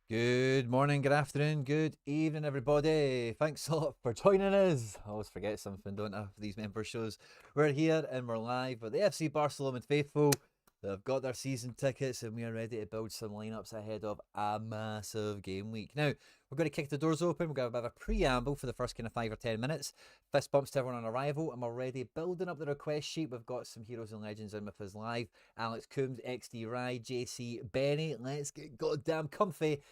Good morning, good afternoon, good evening, everybody. Thanks a lot for joining us. I always forget something, don't I, for these member shows. We're here and we're live with the FC BarcaLomond faithful. They've got their season tickets and we are ready to build some lineups ahead of a massive game week. Now, we're going to kick the doors open. We're going to have a bit of a preamble for the first kind of 5 or 10 minutes. Fist bumps to everyone on arrival. I'm already building up the request sheet. We've got some heroes and legends in with us live. Alex Coombs, XD Rye, JC Benny. Let's get goddamn comfy.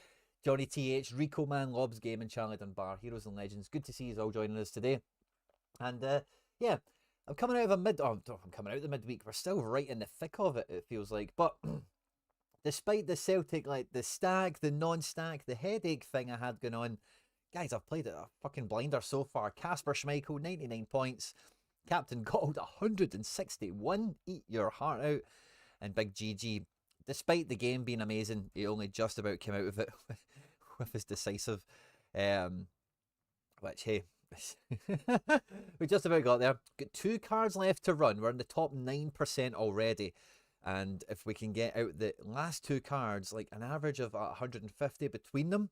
Johnny TH, Rico Man, Lobs Game, and Charlie Dunbar, heroes and legends. Good to see you all joining us today. And yeah, I'm coming out of a mid. Oh, I'm coming out of the midweek. We're still right in the thick of it. It feels like, but despite the Celtic, like the stack, the non-stack, the headache thing I had going on, guys, I've played it a fucking blinder so far. Casper Schmeichel, 99 points. Captain Gold, 161. Eat your heart out. And Big GG, despite the game being amazing, he only just about came out of it with his decisive. Um, which, hey, we just about got there. Got 2 cards left to run. We're in the top 9% already. And if we can get out the last 2 cards, like an average of 150 between them,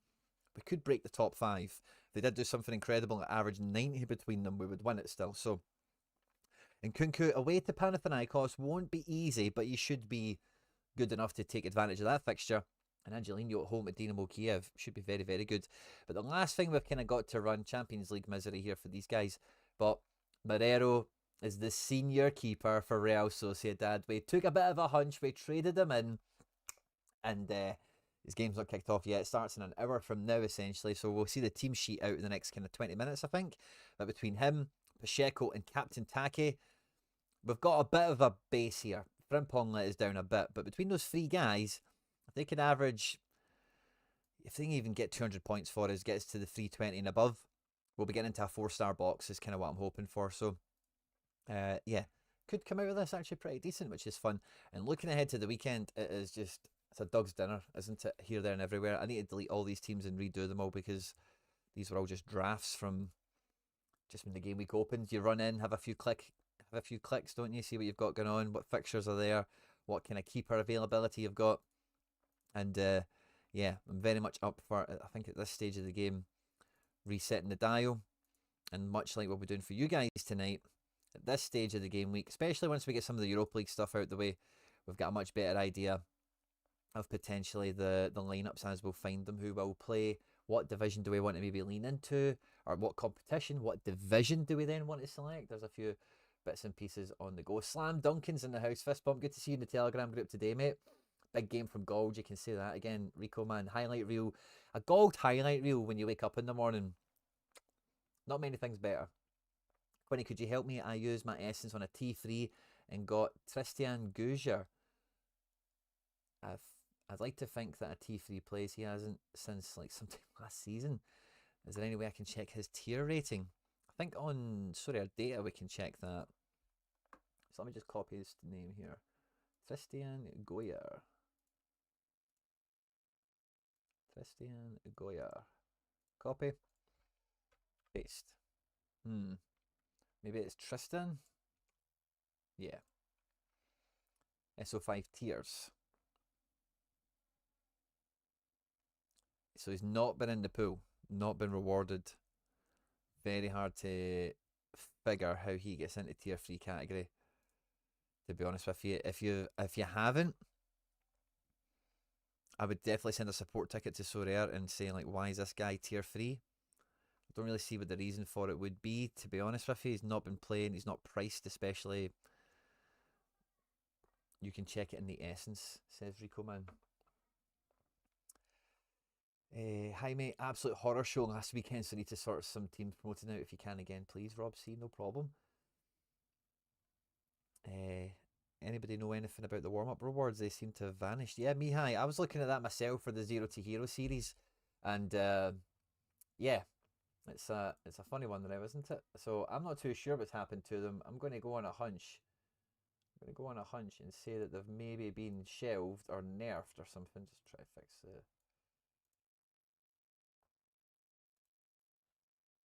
we could break the top 5. If they did do something incredible, at average 90 between them, we would win it still. So, and Kunku away to Panathinaikos won't be easy, but you should be good enough to take advantage of that fixture. And Angelino at home at Dynamo Kiev should be very, very good. But the last thing we've kind of got to run, Champions League misery here for these guys. But Marrero is the senior keeper for Real Sociedad. We took a bit of a hunch. We traded him in. And his game's not kicked off yet. It starts in an hour from now, essentially. So we'll see the team sheet out in the next kind of 20 minutes, I think. But between him, Pacheco, and Captain Take, we've got a bit of a base here. Frimpong let us down a bit, but between those 3 guys, if they can average, if they can even get 200 points for us, gets to the 320 and above, we'll be getting into a 4-star box, is kind of what I'm hoping for. So, yeah, could come out of this actually pretty decent, which is fun. And looking ahead to the weekend, it's a dog's dinner, isn't it? Here, there, and everywhere. I need to delete all these teams and redo them all because these were all just drafts from just when the game week opens. You run in, have a few clicks, don't you? See what you've got going on, what fixtures are there, what kind of keeper availability you've got. And yeah, I'm very much up for, I think at this stage of the game, resetting the dial. And much like what we're doing for you guys tonight, at this stage of the game week, especially once we get some of the Europa League stuff out the way, we've got a much better idea of potentially the lineups as we'll find them, who will play, what division do we want to maybe lean into, or what competition, what division do we then want to select. There's a few bits and pieces on the go. Slam Duncan's in the house. Fist bump. Good to see you in the Telegram group today, mate. Big game from Gold. You can say that again. Rico, man. Highlight reel. A Gold highlight reel when you wake up in the morning. Not many things better. Quinny, could you help me? I used my essence on a T3 and got Tristan Gouger. I'd like to think that a T3 plays. He hasn't since like sometime last season. Is there any way I can check his tier rating? I think on Sorare data we can check that. So let me just copy his name here. Tristan Goyer. Tristan Goyer. Copy. Paste. Maybe it's Tristan? Yeah. SO5 tiers. So he's not been in the pool, not been rewarded. Very hard to figure how he gets into tier 3 category. To be honest with you, if you haven't, I would definitely send a support ticket to Sorare and say like, why is this guy tier 3? I don't really see what the reason for it would be. To be honest with you, he's not been playing. He's not priced, especially. You can check it in the essence, says Rico Man. Hi mate, absolute horror show last weekend, so need to sort some teams promoting out if you can again, please. Rob C, no problem. Anybody know anything about the warm-up rewards? They seem to have vanished. Yeah, me hi. I was looking at that myself for the Zero to Hero series, and yeah, it's a funny one now, isn't it? So I'm not too sure what's happened to them. I'm going to go on a hunch. I'm going to go on a hunch and say that they've maybe been shelved or nerfed or something. Just try to fix the.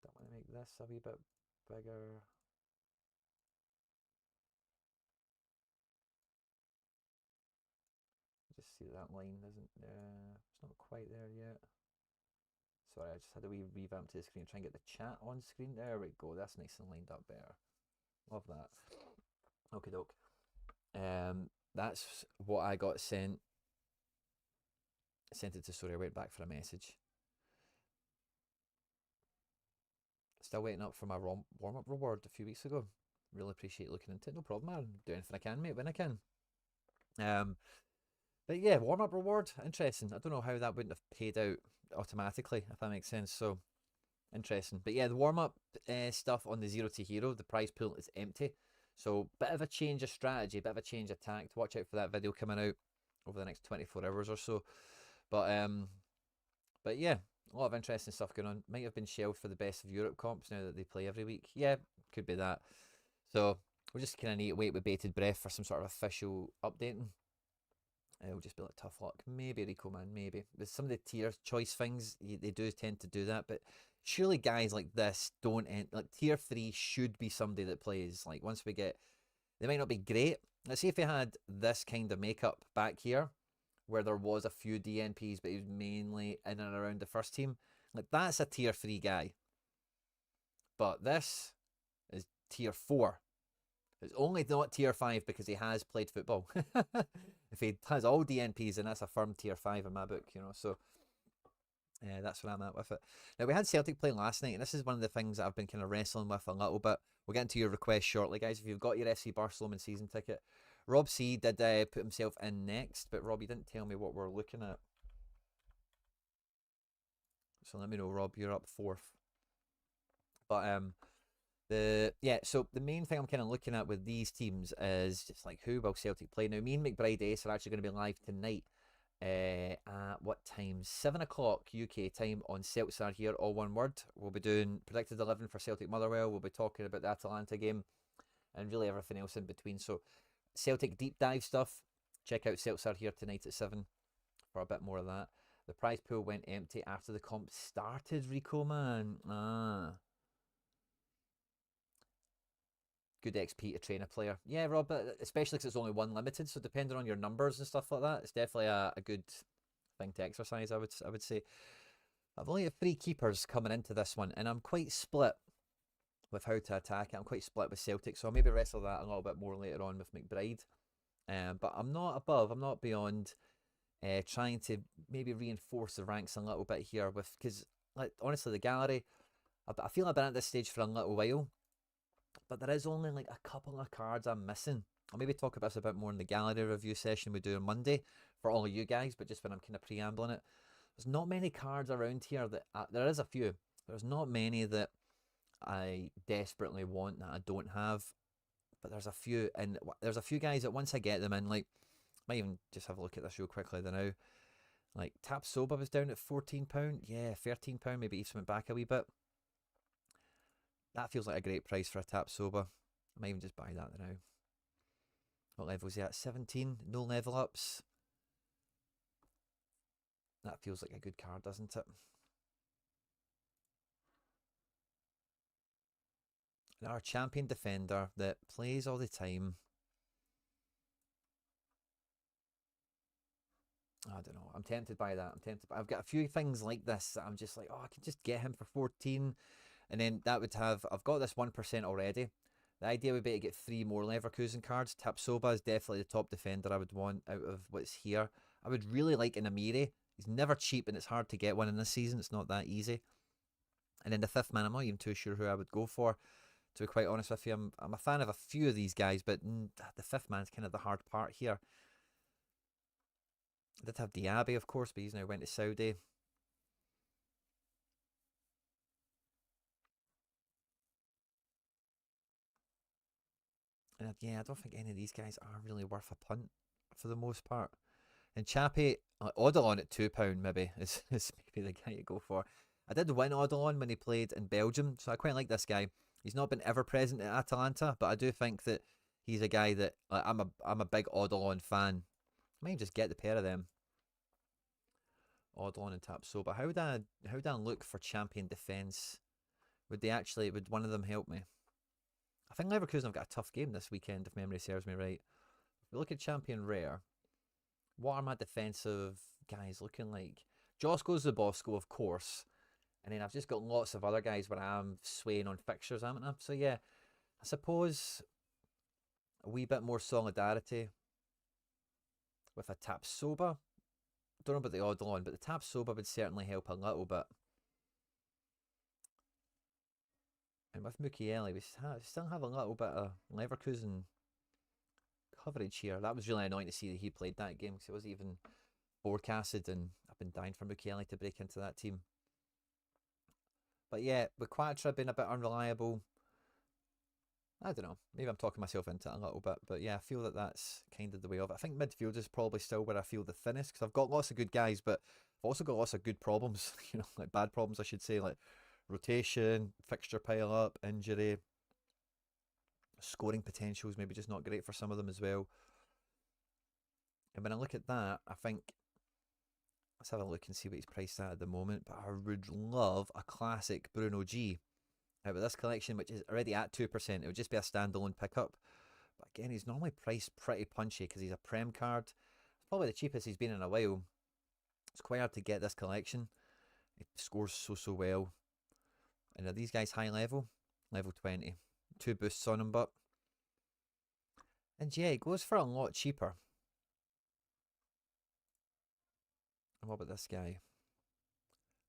Don't want to make this a wee bit bigger. see that line isn't it's not quite there yet. Sorry, I just had a wee revamp to the screen, try and get the chat on screen. There we go, that's nice and lined up better. Love that. Okie doke. That's what I got sent. Sent it to Sorare, went back for a message. Still waiting up for my warm-up reward a few weeks ago. Really appreciate looking into it. No problem, man. Do anything I can, mate, when I can. But yeah, warm-up reward, interesting. I don't know how that wouldn't have paid out automatically, if that makes sense. So, interesting. But yeah, the warm-up stuff on the 0 to hero, the prize pool is empty. So, bit of a change of strategy, bit of a change of tact. Watch out for that video coming out over the next 24 hours or so. But yeah, a lot of interesting stuff going on. Might have been shelved for the best of Europe comps now that they play every week. Yeah, could be that. So we'll just kind of need to wait with bated breath for some sort of official updating. It'll just be like tough luck. Maybe Rico, man, maybe. With some of the tier choice things, they do tend to do that. But surely guys like this don't end. Like tier 3 should be somebody that plays. Like once we get, they might not be great. Let's see if we had this kind of makeup back here, where there was a few DNPs, but he was mainly in and around the first team. Like that's a tier 3 guy. But this is tier 4. It's only not tier 5 because he has played football. If he has all DNPs, then that's a firm tier 5 in my book, you know. So that's where I'm at with it. Now, we had Celtic play last night, and this is one of the things that I've been kind of wrestling with a little bit. We'll get into your request shortly, guys. If you've got your FC BarcaLomond season ticket, Rob C did put himself in next, but Rob, you didn't tell me what we're looking at. So let me know, Rob. You're up 4th. But so the main thing I'm kind of looking at with these teams is just like who will Celtic play. Now, me and McBride Ace are actually going to be live tonight. At what time? 7 o'clock UK time on Celtsar here, all one word. We'll be doing predicted 11 for Celtic Motherwell. We'll be talking about the Atalanta game and really everything else in between. So Celtic deep dive stuff. Check out Celtsar here tonight at 7 for a bit more of that. The prize pool went empty after the comp started, Rico, man. Good XP to train a player. Yeah, Rob, especially because it's only one limited, so depending on your numbers and stuff like that, it's definitely a good thing to exercise, I would say. I've only got 3 keepers coming into this one, and I'm quite split with how to attack it. I'm quite split with Celtic, so I'll maybe wrestle that a little bit more later on with McBride. But I'm not above, I'm not beyond trying to maybe reinforce the ranks a little bit here with, because like honestly, the gallery, I feel I've been at this stage for a little while, but there is only like a couple of cards I'm missing. I'll maybe talk about this a bit more in the gallery review session we do on Monday for all of you guys, but just when I'm kind of preambling it, there's not many cards around here that there is a few. There's not many that I desperately want that I don't have, but there's a few, and there's a few guys that once I get them in, like, might even just have a look at this real quickly now. Like Tap Soba was down at £14, yeah, £13, maybe even went back a wee bit. That feels like a great price for a Tap Soba. I might even just buy that now. What level is he at? 17, no level ups. That feels like a good card, doesn't it? And our champion defender that plays all the time. I don't know. I'm tempted by that. I'm tempted. I've got a few things like this that I'm just like, oh, I could just get him for 14. And then that would have, I've got this 1% already. The idea would be to get 3 more Leverkusen cards. Tapsoba is definitely the top defender I would want out of what's here. I would really like an Amiri. He's never cheap and it's hard to get one in this season. It's not that easy. And then the 5th man, I'm not even too sure who I would go for. To be quite honest with you, I'm a fan of a few of these guys, but the 5th man's kind of the hard part here. I did have Diaby, of course, but he's now went to Saudi. And yeah, I don't think any of these guys are really worth a punt for the most part. And Chappie, Odilon at £2 maybe is maybe the guy to go for. I did win Odilon when he played in Belgium, so I quite like this guy. He's not been ever present at Atalanta, but I do think that he's a guy that I'm a big Odilon fan. I might just get the pair of them. Odilon and Tapsoba. How would I look for champion defence? Would one of them help me? I think Leverkusen have got a tough game this weekend, if memory serves me right. If we look at champion rare, what are my defensive guys looking like? Josco's the Bosco, of course. And then I've just got lots of other guys where I'm swaying on fixtures, haven't I? So yeah, I suppose a wee bit more solidarity with a tap soba. Don't know about the odd one, but the tap soba would certainly help a little bit. And with Mukiele, we still have a little bit of Leverkusen coverage here. That was really annoying to see that he played that game because it wasn't even broadcasted, and I've been dying for Mukiele to break into that team. But yeah, with Quatra being a bit unreliable, I don't know. Maybe I'm talking myself into it a little bit, but yeah, I feel that that's kind of the way of it. I think midfield is probably still where I feel the thinnest because I've got lots of good guys, but I've also got lots of good problems, like bad problems, I should say, like rotation, fixture pile up, injury, scoring potential is maybe just not great for some of them as well. And when I look at that, I think, let's have a look and see what he's priced at the moment, but I would love a classic Bruno G. With this collection, which is already at 2%, it would just be a standalone pickup. But again, he's normally priced pretty punchy because he's a Prem card. It's probably the cheapest he's been in a while. It's quite hard to get this collection. It scores so well. And are these guys high level? Level 20. 2 boosts on him, but... And yeah, it goes for a lot cheaper. And what about this guy?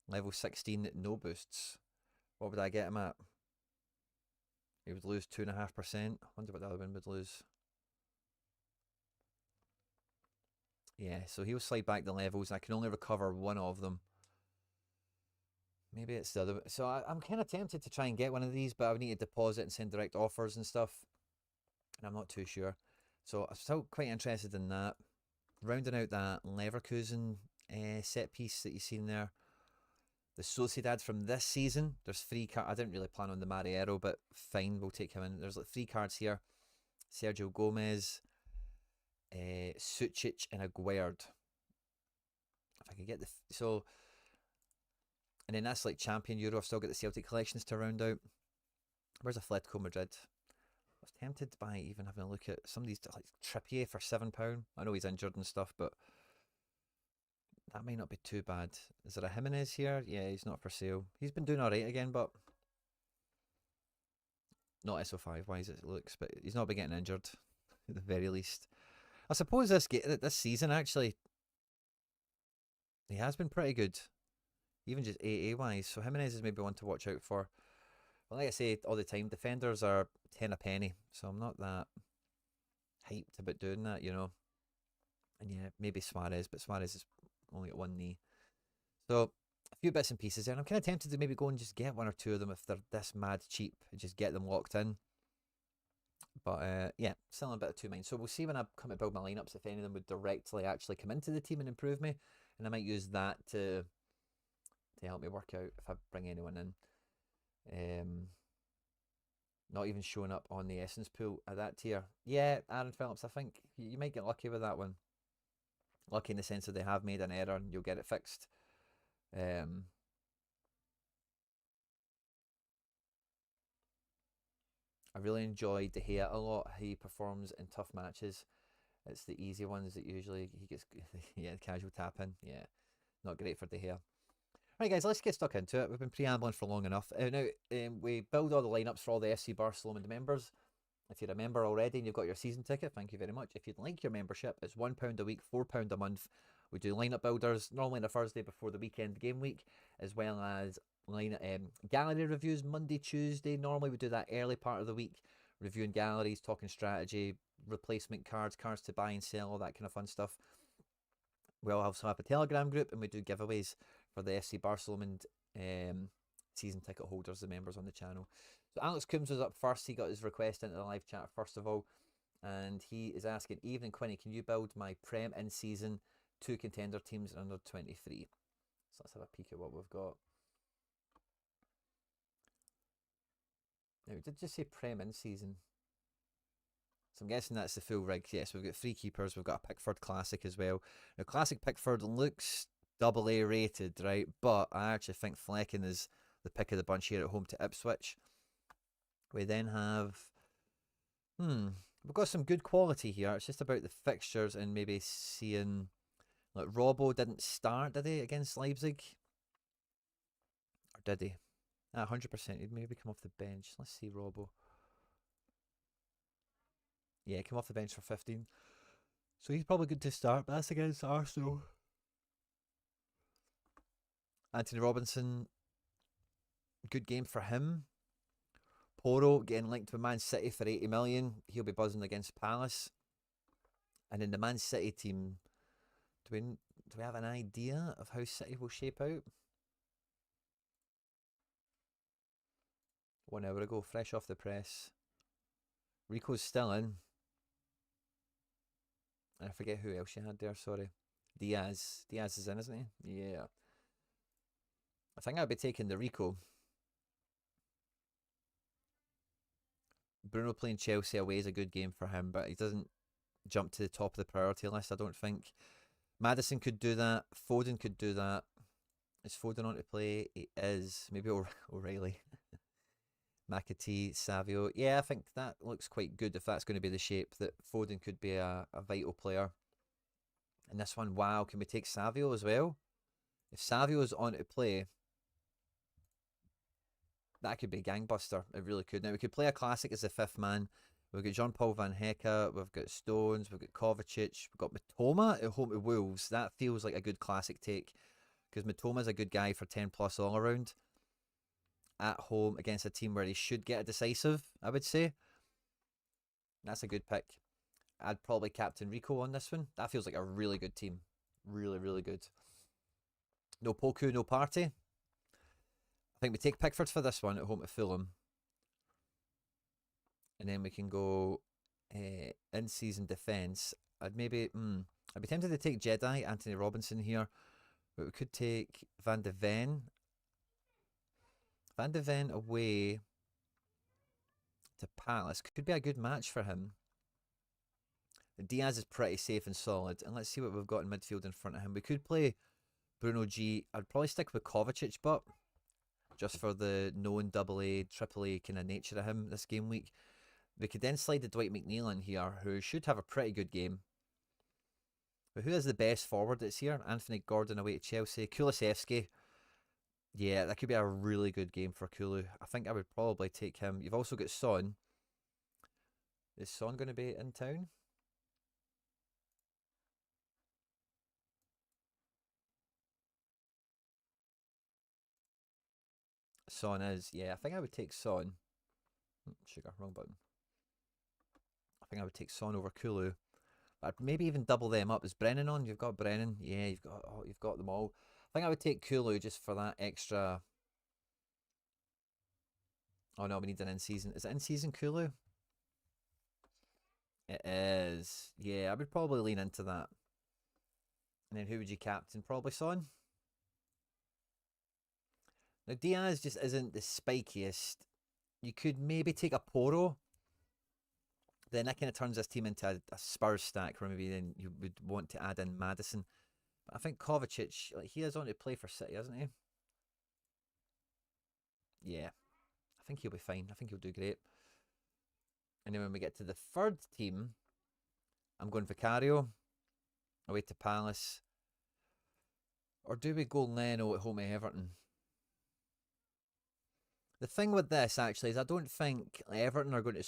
Level 16, no boosts. What would I get him at? He would lose 2.5%. I wonder what the other one would lose. Yeah, so he'll slide back the levels. I can only recover one of them. Maybe it's the other. So I'm kind of tempted to try and get one of these, but I would need to deposit and send direct offers and stuff. And I'm not too sure. So I'm still quite interested in that. Rounding out that Leverkusen set piece that you've seen there. The Sociedad from this season, there's 3 cards. I didn't really plan on the Mariero, but fine, we'll take him in. There's like 3 cards here. Sergio Gomez, Sucic, and Aguerd. If I could get the... So... And then that's like Champion Euro. I've still got the Celtic collections to round out. Where's Atletico Madrid? I was tempted by even having a look at some of these, like Trippier for £7. I know he's injured and stuff, but... that might not be too bad. Is there a Jimenez here? Yeah, he's not for sale. He's been doing alright again, but not SO5 wise it looks, but he's not been getting injured at the very least. I suppose this season actually he has been pretty good, even just AA wise. So Jimenez is maybe one to watch out for. But like I say all the time, defenders are 10 a penny, so I'm not that hyped about doing that, And yeah, maybe Suarez, but Suarez is only got one knee. So a few bits and pieces there. And I'm kind of tempted to maybe go and just get 1 or 2 of them if they're this mad cheap and just get them locked in. But yeah, still in a bit of two minds. So we'll see when I come to build my lineups if any of them would directly actually come into the team and improve me. And I might use that to help me work out if I bring anyone in. Not even showing up on the Essence pool at that tier. Yeah, Aaron Phillips, I think you might get lucky with that one. Lucky in the sense that they have made an error and you'll get it fixed. I really enjoy De Gea a lot. He performs in tough matches. It's the easy ones that usually he gets, yeah, casual tap in. Yeah, not great for De Gea. Right, guys, let's get stuck into it. We've been preambling for long enough. Now, we build all the lineups for all the FC BarcaLomond members. If you're a member already and you've got your season ticket, thank you very much. If you'd like your membership, it's £1 a week, £4 a month. We do lineup builders normally on a Thursday before the weekend game week, as well as gallery reviews Monday, Tuesday. Normally we do that early part of the week, reviewing galleries, talking strategy, replacement cards, cards to buy and sell, all that kind of fun stuff. We'll also have a Telegram group and we do giveaways for the FC BarcaLomond season ticket holders, the members on the channel. So Alex Coombs was up first. He got his request into the live chat first of all, and he is asking, "Evening Quinny, can you build my Prem in season 2 contender teams under 23?" So let's have a peek at what we've got. Now, we did just say Prem in season, so I'm guessing that's the full rig. Yes, we've got 3 keepers. We've got a Pickford Classic as well. Now, Classic Pickford looks AA rated, right? But I actually think Flecken is the pick of the bunch here at home to Ipswich. We then have, we've got some good quality here. It's just about the fixtures and maybe seeing Like Robbo didn't start, did he, against Leipzig? Or did he? 100%. He'd maybe come off the bench. Let's see Robbo. Yeah, came off the bench for 15. So he's probably good to start, but that's against Arsenal. Anthony Robinson, good game for him. Poro getting linked with Man City for 80 million. He'll be buzzing against Palace. And in the Man City team, do we have an idea of how City will shape out? 1 hour ago, fresh off the press. Rico's still in. I forget who else you had there, sorry. Diaz. Diaz is in, isn't he? Yeah. I think I'd be taking the Rico. Bruno playing Chelsea away is a good game for him, but he doesn't jump to the top of the priority list, I don't think. Maddison could do that. Foden could do that. Is Foden on to play? He is. Maybe O'Reilly. McAtee, Savio. Yeah, I think that looks quite good if that's going to be the shape, that Foden could be a vital player. And this one, wow, can we take Savio as well? If Savio is on to play, that could be gangbuster. It really could. Now, we could play a classic as the fifth man. We've got Jean-Paul Van Hecke, we've got Stones, we've got Kovacic, we've got Matoma at home to Wolves. That feels like a good classic take, because Matoma's a good guy for 10 plus all around. At home against a team where he should get a decisive, I would say. That's a good pick. I'd probably captain Rico on this one. That feels like a really good team. Really, really good. No Poku, no Party. I think we take Pickford for this one at home to Fulham. And then we can go in-season defence. I'd be tempted to take Jedi, Anthony Robinson here. But we could take Van de Ven. Van de Ven away to Palace could be a good match for him. Diaz is pretty safe and solid. And let's see what we've got in midfield in front of him. We could play Bruno G. I'd probably stick with Kovacic, but just for the known AA, AAA kind of nature of him this game week. We could then slide the Dwight McNeil in here, who should have a pretty good game. But who is the best forward that's here? Anthony Gordon away to Chelsea. Kulusevski. Yeah, that could be a really good game for Kulu. I think I would probably take him. You've also got Son. Is Son going to be in town? Son is. Yeah, I think I would take Son. Sugar, wrong button. I think I would take Son over Kulu. I'd maybe even double them up. Is Brennan on? You've got Brennan. Yeah, you've got them all. I think I would take Kulu just for that extra. Oh no, we need an in-season. Is it in-season Kulu? It is. Yeah, I would probably lean into that. And then who would you captain? Probably Son. Now Diaz just isn't the spikiest. You could maybe take a Poro. Then that kind of turns this team into a Spurs stack, where maybe then you would want to add in Maddison. But I think Kovacic, like, he is on to play for City, isn't he? Yeah. I think he'll be fine. I think he'll do great. And then when we get to the third team, I'm going Vicario away to Palace. Or do we go Leno at home to Everton? The thing with this, actually, is I don't think Everton are going to...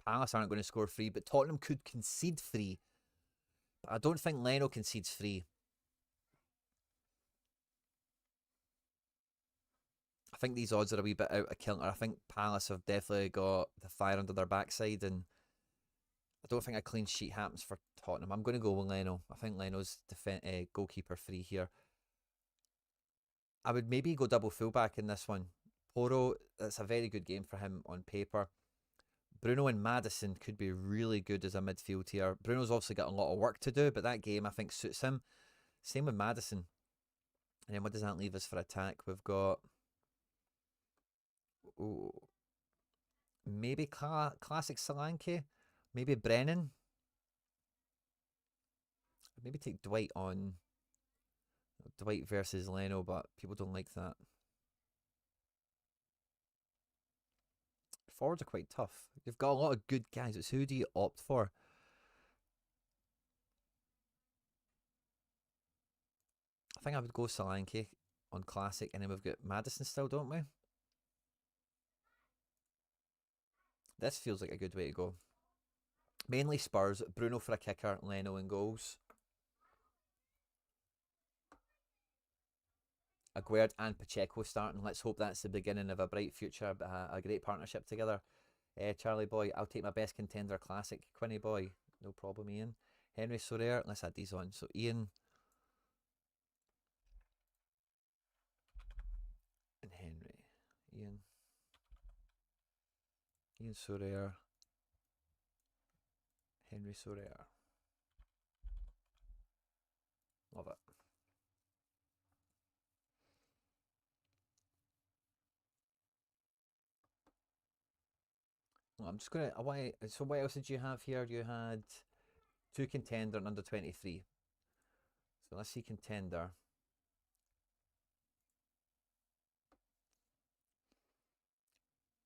Palace aren't going to score 3, but Tottenham could concede 3. But I don't think Leno concedes 3. I think these odds are a wee bit out of kilter. I think Palace have definitely got the fire under their backside, and I don't think a clean sheet happens for Tottenham. I'm going to go with Leno. I think Leno's goalkeeper 3 here. I would maybe go double fullback in this one. Poro, that's a very good game for him on paper. Bruno and Maddison could be really good as a midfield here. Bruno's obviously got a lot of work to do, but that game I think suits him. Same with Maddison. And then what does that leave us for attack? We've got... Ooh, maybe classic Solanke. Maybe Brennan. Maybe take Dwight on. Dwight versus Leno, but people don't like that. Forwards are quite tough. You've got a lot of good guys. It's who do you opt for? I think I would go Solanke on classic, and then we've got Madison still, don't we? This feels like a good way to go. Mainly Spurs, Bruno for a kicker, Leno in goals. Aguerd and Pacheco starting. Let's hope that's the beginning of a bright future, a great partnership together. Charlie boy, I'll take my best contender classic. Quinny boy, no problem, Ian. Henry Sorare, let's add these on. So Ian and Henry. Ian Sorare. Henry Sorare. Love it. Well, I'm just gonna. So what else did you have here? You had two contender and under 23. So let's see contender.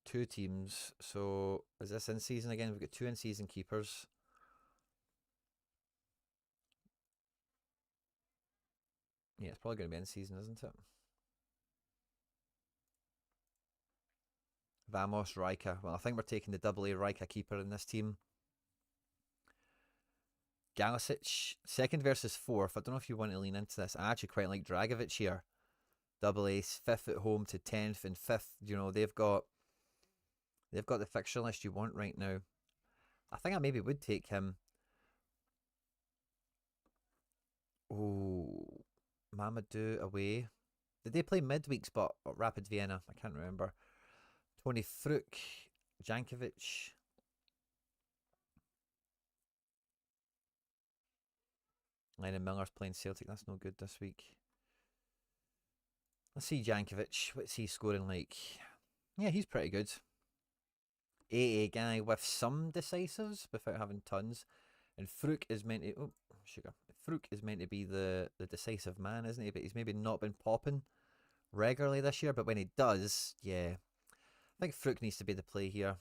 Two teams. So is this in season again? We've got two in season keepers. Yeah, it's probably going to be in season, isn't it? Vamos Rika. Well, I think we're taking the double A Rika keeper in this team. Galicic, second versus fourth. I don't know if you want to lean into this. I actually quite like Dragovic here. Double ace, fifth at home to 10th and fifth. You know, they've got the fixture list you want right now. I think I maybe would take him. Oh, Mamadou away. Did they play midweek spot at Rapid Vienna? I can't remember. Tony Fruk, Jankovic. Lennon Miller's playing Celtic. That's no good this week. Let's see Jankovic. What's he scoring like? Yeah, he's pretty good. AA guy with some decisives without having tons. And Fruk is meant to... Oh, sugar. Fruk is meant to be the decisive man, isn't he? But he's maybe not been popping regularly this year. But when he does, yeah. I think Fruk needs to be the play here.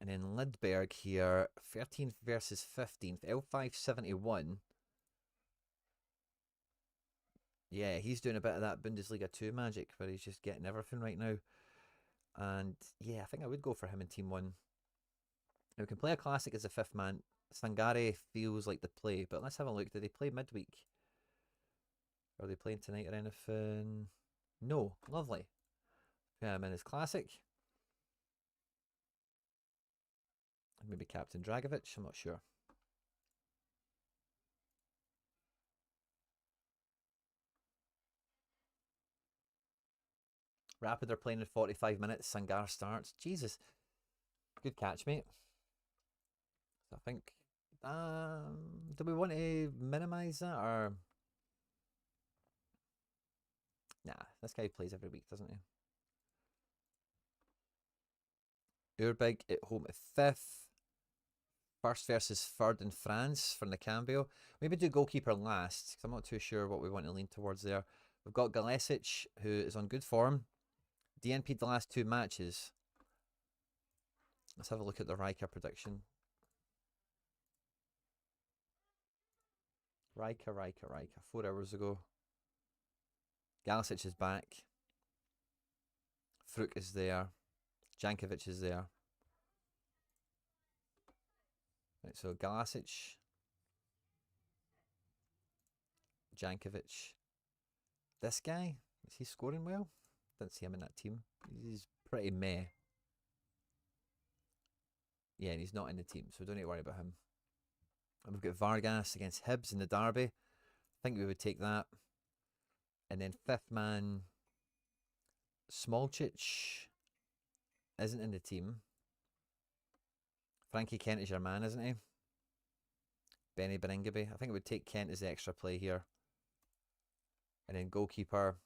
And then Lidberg here, 13th versus 15th, L571. Yeah, he's doing a bit of that Bundesliga 2 magic where he's just getting everything right now. And yeah, I think I would go for him in Team 1. Now, we can play a classic as a fifth man. Sangare feels like the play, but let's have a look. Did they play midweek? Are they playing tonight or anything? No, lovely. Yeah, I'm in his classic. Maybe Captain Dragovic, I'm not sure. Rapid are playing in 45 minutes. Sangar starts. Jesus. Good catch, mate. So I think... do we want to minimise that or... Nah, this guy plays every week, doesn't he? Urbig at home at 5th. First versus third in France for Nicambio. Maybe do goalkeeper last, because I'm not too sure what we want to lean towards there. We've got Galesic, who is on good form. DNP'd the last two matches. Let's have a look at the Riker prediction. Riker. 4 hours ago. Galesic is back. Fruk is there. Jankovic is there. Right, so Galesic, Jankovic. This guy, is he scoring well? Didn't see him in that team. He's pretty meh. Yeah, and he's not in the team, so don't need to worry about him. And we've got Vargas against Hibs in the derby. I think we would take that. And then fifth man, Smolcic isn't in the team. Frankie Kent is your man, isn't he? Benny Beningaby. I think it would take Kent as the extra play here. And then goalkeeper.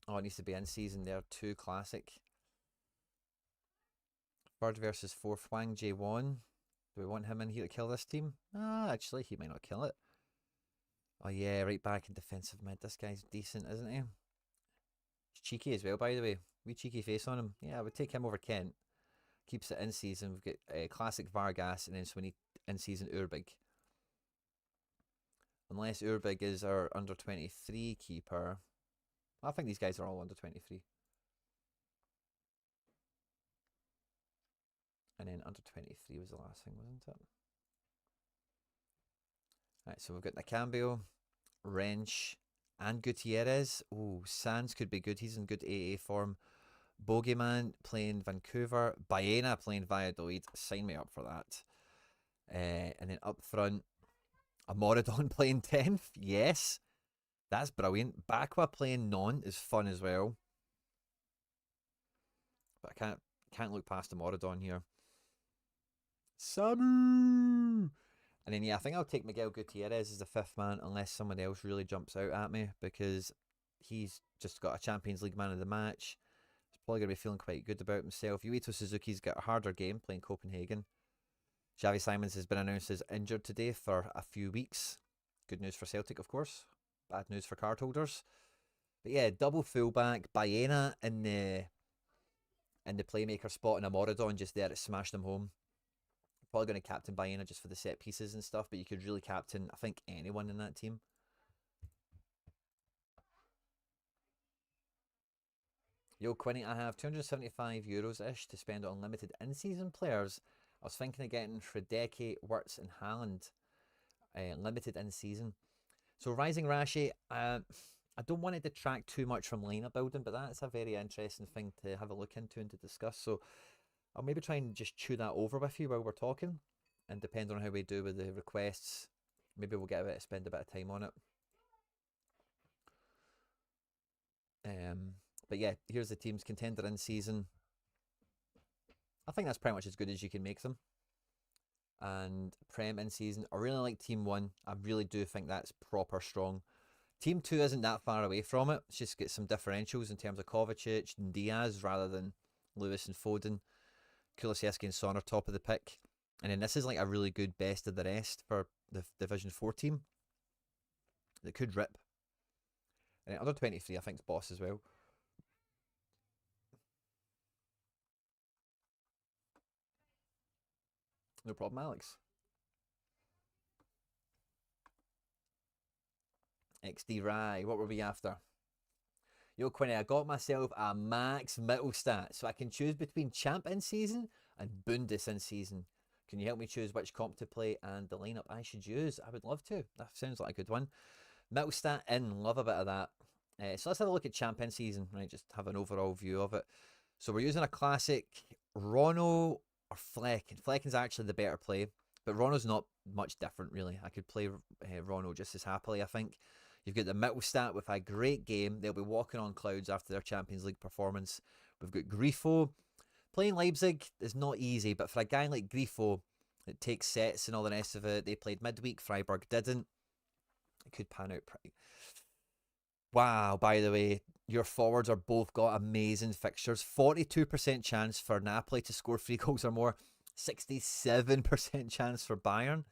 Oh, it needs to be in season there. 2 classic. Third versus fourth. Wang Jae-won. Do we want him in here to kill this team? Ah, actually, he might not kill it. Oh, yeah, right back in defensive mid. This guy's decent, isn't he? He's cheeky as well, by the way. Wee cheeky face on him. Yeah, I would take him over Kent. Keeps it in season. We've got classic Vargas and then so we need in season Urbig. Unless Urbig is our under 23 keeper. I think these guys are all under 23. And then under 23 was the last thing, wasn't it? Right, so we've got Nakambio, Wrench, and Gutierrez. Oh, Sands could be good. He's in good AA form. Bogeyman playing Vancouver. Baena playing Valladolid. Sign me up for that. And then up front, Amoridon playing 10th. Yes, that's brilliant. Bakwa playing non is fun as well. But I can't look past Amoridon here. Samu! And then, yeah, I think I'll take Miguel Gutierrez as the 5th man unless someone else really jumps out at me, because he's just got a Champions League man of the match. He's probably going to be feeling quite good about himself. Yuito Suzuki's got a harder game playing Copenhagen. Xavi Simons has been announced as injured today for a few weeks. Good news for Celtic, of course. Bad news for card holders. But yeah, double fullback, Baena in the playmaker spot, and Amoridon just there to smash them home. Probably going to captain Baena just for the set pieces and stuff, but you could really captain, I think, anyone in that team. Yo, Quinny, I have €275-ish to spend on limited in-season players. I was thinking of getting Hradecki, Wirtz, and Haaland. Limited in-season. So Rising Rashi, I don't want to detract too much from lineup building, but that's a very interesting thing to have a look into and to discuss. So I'll maybe try and just chew that over with you while we're talking. And depending on how we do with the requests, maybe we'll spend a bit of time on it. But yeah, here's the team's contender in season. I think that's pretty much as good as you can make them. And Prem in season, I really like Team 1. I really do think that's proper strong. Team 2 isn't that far away from it. It's just get some differentials in terms of Kovacic and Diaz rather than Lewis and Foden. Kulusevski and Son are top of the pick. And then this is like a really good best of the rest for the Division 4 team that could rip. And then under 23, I think, is boss as well. No problem, Alex. XD Rye, what were we after? Yo, Quinny, I got myself a max Mittelstat, so I can choose between Champ in season and Bundes in season. Can you help me choose which comp to play and the lineup I should use? I would love to. That sounds like a good one. Mittelstat in, love a bit of that. So let's have a look at Champ in season, right? Just have an overall view of it. So we're using a classic Rono or Flecken. Flecken's actually the better play, but Rono's not much different, really. I could play Rono just as happily, I think. You've got the Mittelstat with a great game. They'll be walking on clouds after their Champions League performance. We've got Grifo. Playing Leipzig is not easy, but for a guy like Grifo, it takes sets and all the rest of it. They played midweek. Freiburg didn't. It could pan out pretty. Wow, by the way, your forwards are both got amazing fixtures. 42% chance for Napoli to score 3 goals or more. 67% chance for Bayern.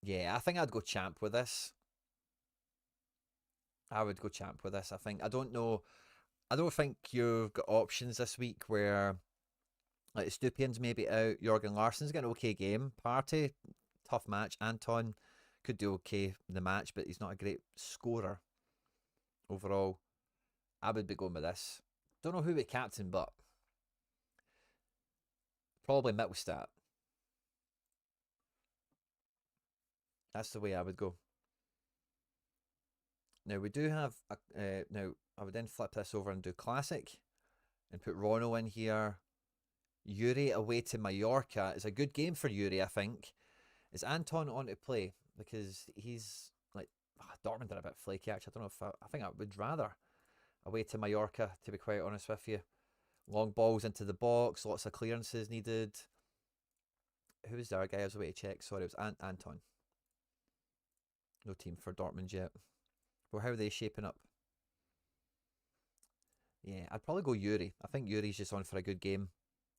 Yeah, I think I'd go Champ with this. I would go Champ with this. I don't know. I don't think you've got options this week where like Stupian's maybe out. Jorgen Larsson's got an okay game. Party, tough match. Anton could do okay in the match, but he's not a great scorer overall. I would be going with this. Don't know who we captain, but probably Mittelstat. That's the way I would go. Now we do have now I would then flip this over and do classic and put Rono in here. Yuri away to Mallorca is a good game for Yuri, I think. Is Anton on to play? Because he's like Dortmund are a bit flaky actually. I don't know if I think I would rather away to Mallorca, to be quite honest with you. Long balls into the box, lots of clearances needed. Who was the other guy I was away to check? Sorry, it was Anton. No team for Dortmund yet. Well, how are they shaping up? Yeah, I'd probably go Yuri. I think Yuri's just on for a good game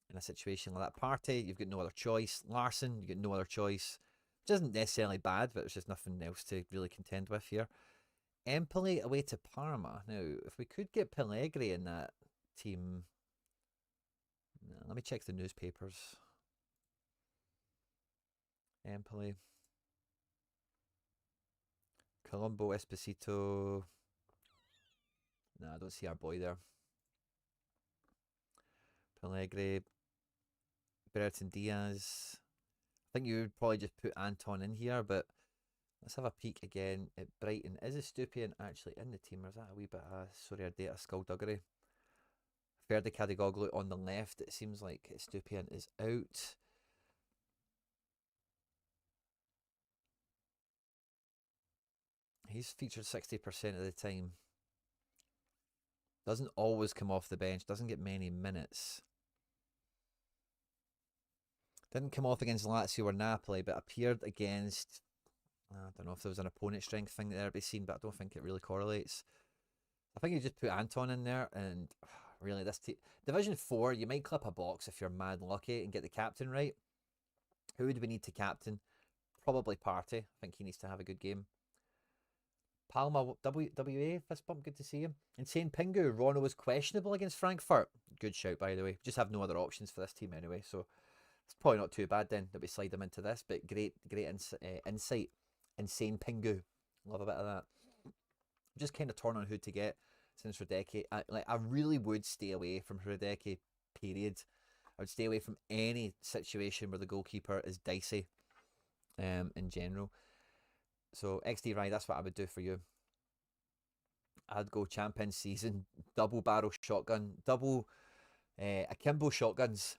in a situation like that. Party, you've got no other choice. Larsson, you've got no other choice. Which isn't necessarily bad, but there's just nothing else to really contend with here. Empoli away to Parma. Now, if we could get Pellegrini in that team... let me check the newspapers. Empoli. Colombo, Esposito. Nah, I don't see our boy there. Pellegrini, Berton Diaz. I think you would probably just put Anton in here, but let's have a peek again at Brighton. Is Estupiñán actually in the team, or is that a wee bit of Sorare data skullduggery? Ferdi Kadigoglu on the left. It seems like Estupiñán is out. He's featured 60% of the time. Doesn't always come off the bench. Doesn't get many minutes. Didn't come off against Lazio or Napoli, but appeared against... I don't know if there was an opponent strength thing there to be seen, but I don't think it really correlates. I think you just put Anton in there, and really this team... Division 4, you might clip a box if you're mad lucky and get the captain right. Who would we need to captain? Probably Partey. I think he needs to have a good game. Palma WA, fist bump, good to see him. Insane Pingu, Rono was questionable against Frankfurt. Good shout, by the way. Just have no other options for this team anyway, so it's probably not too bad then that we slide them into this, but great insight. Insane Pingu. Love a bit of that. Just kind of torn on who to get since Hradecky. I really would stay away from Hradecky, period. I would stay away from any situation where the goalkeeper is dicey in general. So XD Rye, that's what I would do for you. I'd go champion season, double barrel shotgun, double akimbo shotguns,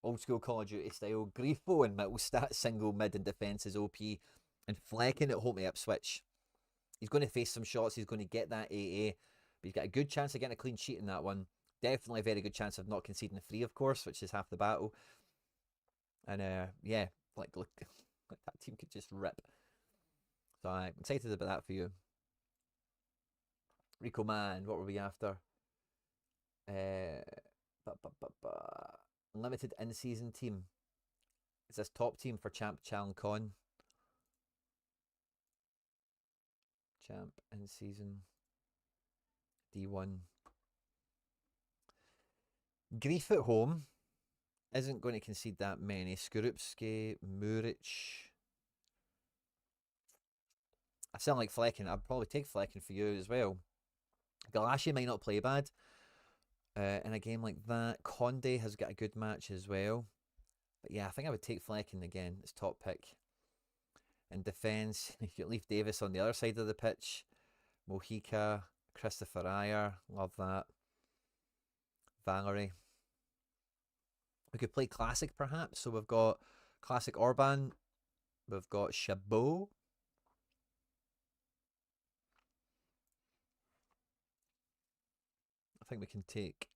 old school Call of Duty style. Grifo and middle stat, single mid and defence is OP, and Flecken at home to Ipswich. He's going to face some shots. He's going to get that AA, but he's got a good chance of getting a clean sheet in that one. Definitely a very good chance of not conceding 3, of course, which is half the battle. And yeah, like look, that team could just rip. So I'm excited about that for you. Rico Man, what were we after? Limited in-season team. Is this top team for Champ Challen Con? Champ in-season. D1. Grief at home. Isn't going to concede that many. Skorupski, Muric. I sound like Flecken. I'd probably take Flecken for you as well. Galassi might not play bad in a game like that. Conde has got a good match as well. But yeah, I think I would take Flecken again as top pick. In defence, you leave Davis on the other side of the pitch. Mojica, Christopher Ayer, love that. Valerie. We could play Classic perhaps. So we've got Classic Orban. We've got Chabot. I think we can take...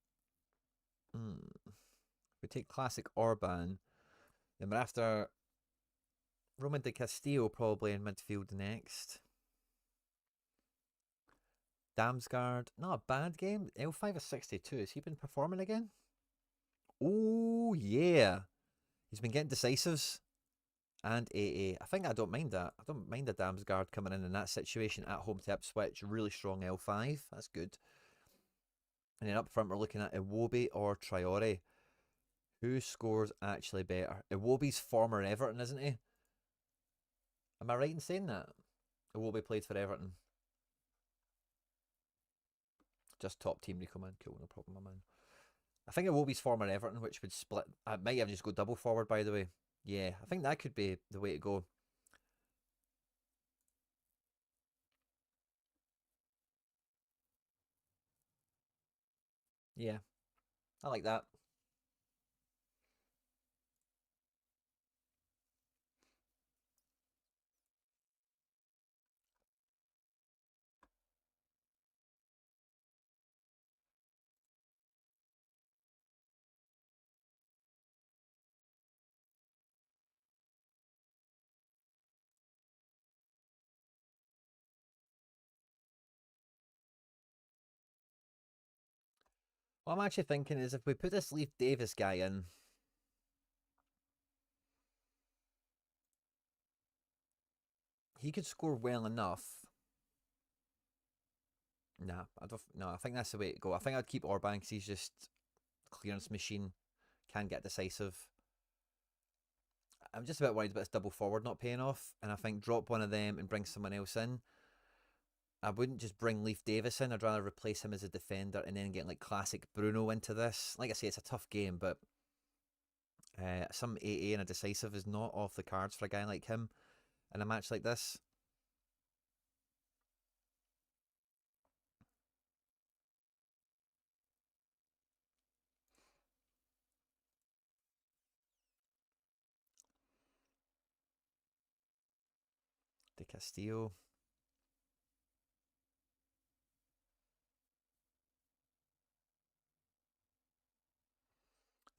we take Classic Orban. Then we're after Roman de Castillo probably in midfield next. Damsgaard. Not a bad game. L5 is 62. Has he been performing again? Oh, yeah. He's been getting decisives. And AA. I think I don't mind that. I don't mind the Damsgaard coming in that situation at home to Ipswich. Really strong L5. That's good. And then up front, we're looking at Iwobi or Traore. Who scores actually better? Iwobi's former Everton, isn't he? Am I right in saying that? Iwobi played for Everton. Just top team, Rico Man. Cool, no problem, my man. I think Iwobi's former Everton, which would split. I might have just go double forward, by the way. Yeah, I think that could be the way to go. Yeah, I like that. What I'm actually thinking is if we put this Leaf Davis guy in, he could score well enough. Nah, I don't. No, I think that's the way to go. I think I'd keep Orban because he's just clearance machine, can get decisive. I'm just a bit worried about this double forward not paying off, and I think drop one of them and bring someone else in. I wouldn't just bring Leif Davis in. I'd rather replace him as a defender and then get like classic Bruno into this. Like I say, it's a tough game, but some 8A and a decisive is not off the cards for a guy like him in a match like this. De Castillo.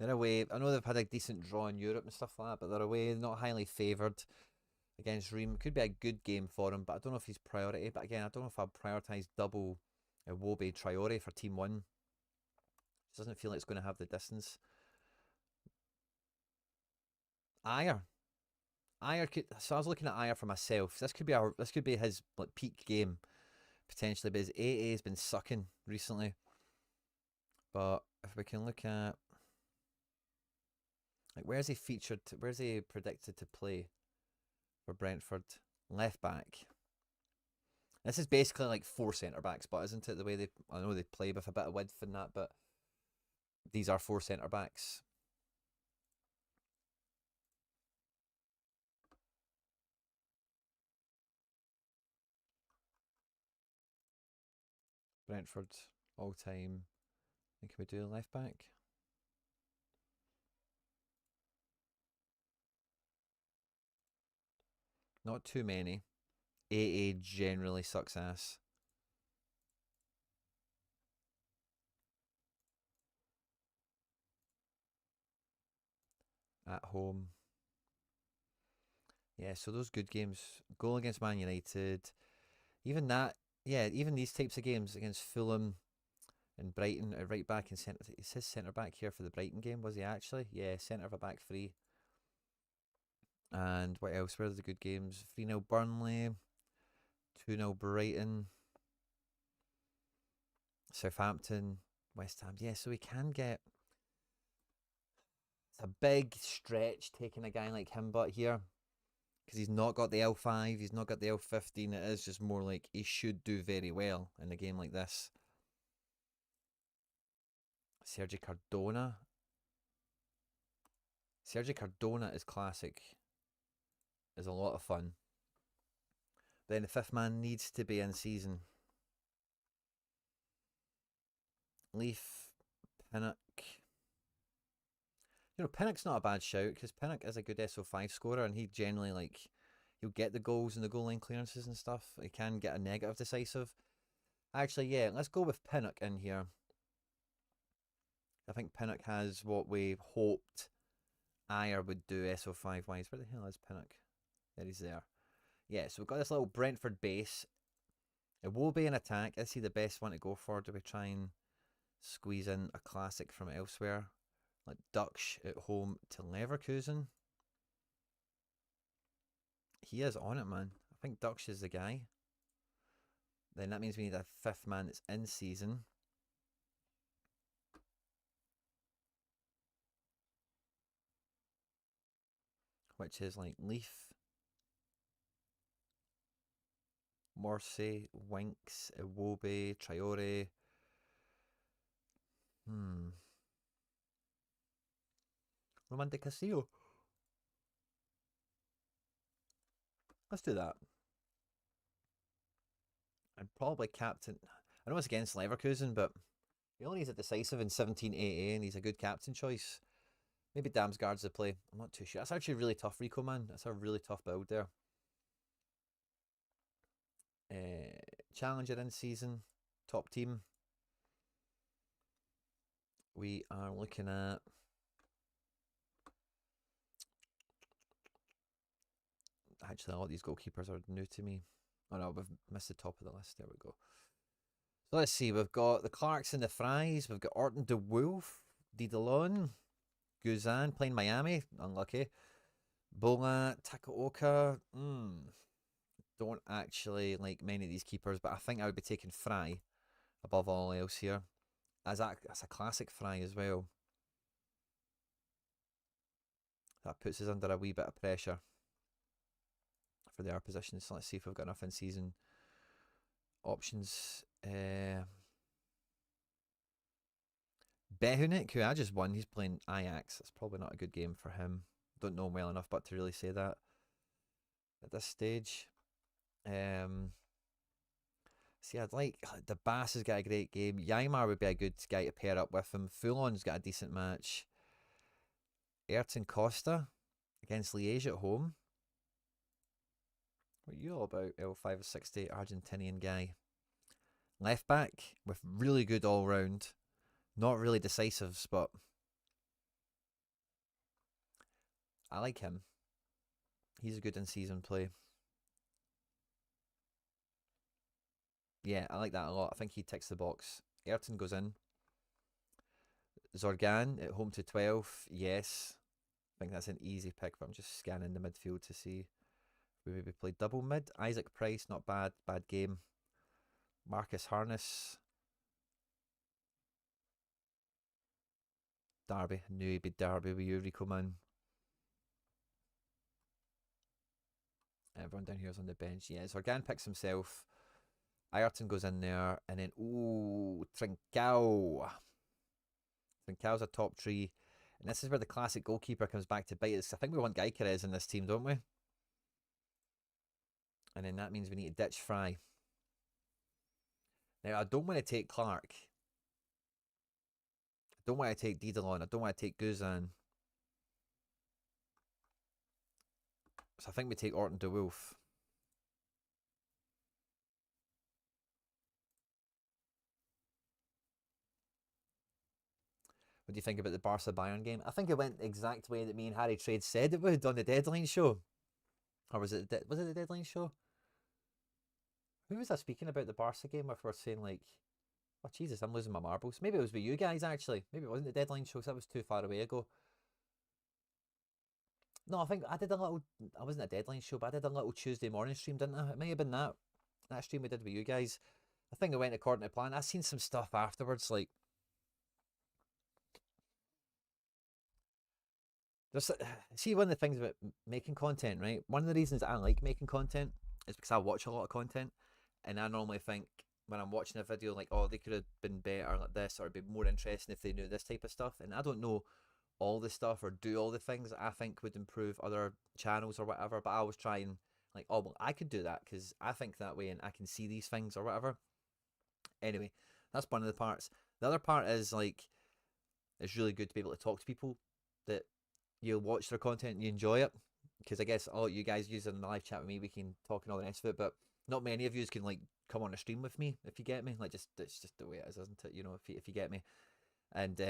They're away. I know they've had a decent draw in Europe and stuff like that, but they're away, not highly favoured against Ream. Could be a good game for him, but I don't know if he's priority. But again, I don't know if I'd prioritise double Iwobi Traore for Team 1. It doesn't feel like it's going to have the distance. Ayer. Ayer could, so I was looking at Ayer for myself. This could be his like peak game potentially, but his AA has been sucking recently. But if we can look at like where's he featured, where's he predicted to play for Brentford? Left back. This is basically like 4 centre backs, but isn't it the way I know they play with a bit of width in that, but these are 4 centre backs. Brentford all time. And can we do a left back? Not too many. AA generally sucks ass. At home. Yeah, so those good games. Goal against Man United. Even that, yeah, even these types of games against Fulham and Brighton, right back in centre. Is his centre back here for the Brighton game? Was he actually? Yeah, centre of a back three. And what else? Where are the good games? 3-0 Burnley, 2-0 Brighton, Southampton, West Ham. Yeah, so we can get. It's a big stretch taking a guy like him, but here, because he's not got the L5, he's not got the L15, it is just more like he should do very well in a game like this. Sergi Cardona. Sergi Cardona is classic. Is a lot of fun. But then the fifth man needs to be in season. Leaf, Pinnock. You know, Pinnock's not a bad shout because Pinnock is a good SO5 scorer and he generally like he'll get the goals and the goal line clearances and stuff. He can get a negative decisive. Actually, yeah, let's go with Pinnock in here. I think Pinnock has what we hoped Ayer would do SO5 wise. Where the hell is Pinnock? There he's there. Yeah, so we've got this little Brentford base. It will be an attack. Is he the best one to go for? Do we try and squeeze in a classic from elsewhere? Like Dutch at home to Leverkusen. He is on it, man. I think Dutch is the guy. Then that means we need a fifth man that's in season. Which is like Leaf, Morsey, Winks, Iwobi, Traore. Roman de Castillo. Let's do that. And probably captain. I know it's against Leverkusen, but he only needs a decisive in 17 AA and he's a good captain choice. Maybe Damsgaard's the play. I'm not too sure. That's actually really tough, Rico, man. That's a really tough build there. Challenger in season. Top team. We are looking at. Actually, all these goalkeepers are new to me. Oh no, we've missed the top of the list. There we go. So let's see. We've got the Clarks and the Fries. We've got Orton de Wolf, Didalon, Guzan playing Miami. Unlucky. Bola, Takaoka. Don't actually like many of these keepers, but I think I would be taking Fry above all else here. That's a classic Fry as well. That puts us under a wee bit of pressure for their positions. So let's see if we've got enough in-season options. Behunik, who I just won, he's playing Ajax. It's probably not a good game for him. Don't know him well enough, but to really say that at this stage. See, I'd like the Bass has got a great game. Yaimar would be a good guy to pair up with him. Foulon's got a decent match. Ayrton Costa against Liège at home. What are you all about, L560 Argentinian guy? Left back with really good all round. Not really decisives, but I like him. He's a good in-season play. Yeah, I like that a lot. I think he ticks the box. Ayrton goes in. Zorgan at home to 12. Yes. I think that's an easy pick, but I'm just scanning the midfield to see. We maybe play double mid. Isaac Price, not bad. Bad game. Marcus Harness. Derby. I knew he'd be Derby with you, Rico, man. Everyone down here is on the bench. Yeah, Zorgan picks himself. Ayrton goes in there. And then, ooh, Trincao. Trincao's a top tree. And this is where the classic goalkeeper comes back to bite us. I think we want Gyökeres in this team, don't we? And then that means we need to ditch Fry. Now, I don't want to take Clark. I don't want to take Didalon. I don't want to take Guzan. So I think we take Orton de Wolf. What do you think about the Barca Bayern game? I think it went the exact way that me and Harry Trade said it would on the deadline show. Or was it the deadline show? Who was I speaking about the Barca game if we're saying like, oh Jesus, I'm losing my marbles. Maybe it was with you guys actually. Maybe it wasn't the deadline show because that was too far away ago. No, I think I did a little, I wasn't a deadline show, but I did a little Tuesday morning stream, didn't I? It may have been that stream we did with you guys. I think it went according to plan. I seen some stuff afterwards, like, there's, see, one of the things about making content, right? One of the reasons I like making content is because I watch a lot of content, and I normally think when I'm watching a video, like, oh, they could have been better like this, or it'd be more interesting if they knew this type of stuff. And I don't know all the stuff or do all the things that I think would improve other channels or whatever, but I was trying, like, oh, well, I could do that because I think that way and I can see these things or whatever. Anyway, that's one of the parts. The other part is, like, it's really good to be able to talk to people that you'll watch their content and you enjoy it, because I guess all you guys use it in the live chat with me, we can talk and all the rest of it, but not many of you can, like, come on a stream with me, if you get me. Like, just, it's just the way it is, isn't it? You know, if you get me. And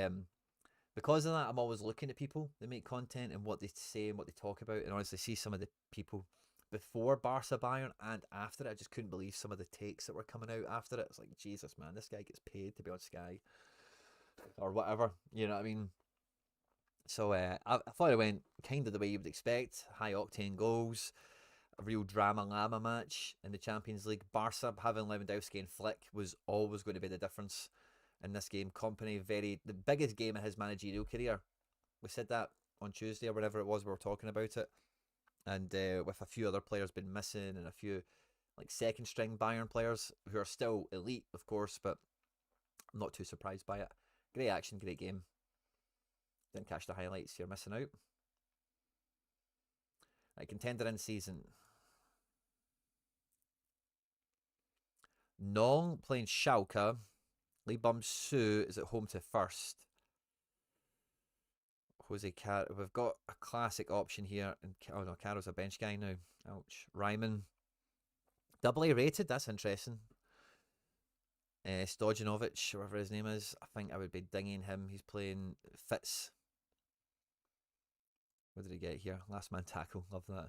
because of that, I'm always looking at people that make content and what they say and what they talk about. And honestly, see some of the people before Barca Bayern and after it, I just couldn't believe some of the takes that were coming out after it. It's like, Jesus, man, this guy gets paid to be on Sky or whatever. You know what I mean? So I thought it went kind of the way you would expect. High octane goals, a real drama llama match in the Champions League. Barca having Lewandowski and Flick was always going to be the difference in this game. Company, the biggest game of his managerial career. We said that on Tuesday or whatever it was, we were talking about it. And with a few other players been missing and a few, like, second string Bayern players who are still elite, of course, but I'm not too surprised by it. Great action, great game. Didn't catch the highlights, you're missing out. Right, contender in season. Nong playing Schalke. Lee Bum Su is at home to First. Jose Car, we've got a classic option here. And oh no, Caro's a bench guy now. Ouch. Ryman. Double A rated, that's interesting. Stojanovic, whatever his name is. I think I would be dinging him. He's playing Fitz. What did he get here? Last man tackle. Love that.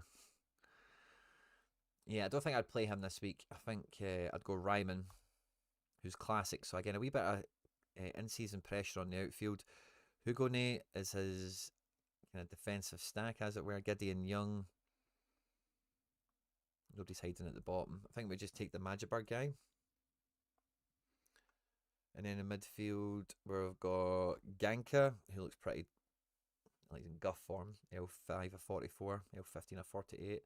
Yeah, I don't think I'd play him this week. I think I'd go Ryman, who's classic. So again, a wee bit of in-season pressure on the outfield. Hugonnet is his kind of defensive stack, as it were. Gideon Young. Nobody's hiding at the bottom. I think we just take the Magdeburg guy. And then in midfield, we've got Ganka, who looks pretty like in guff form. L5 a 44, L15 a 48.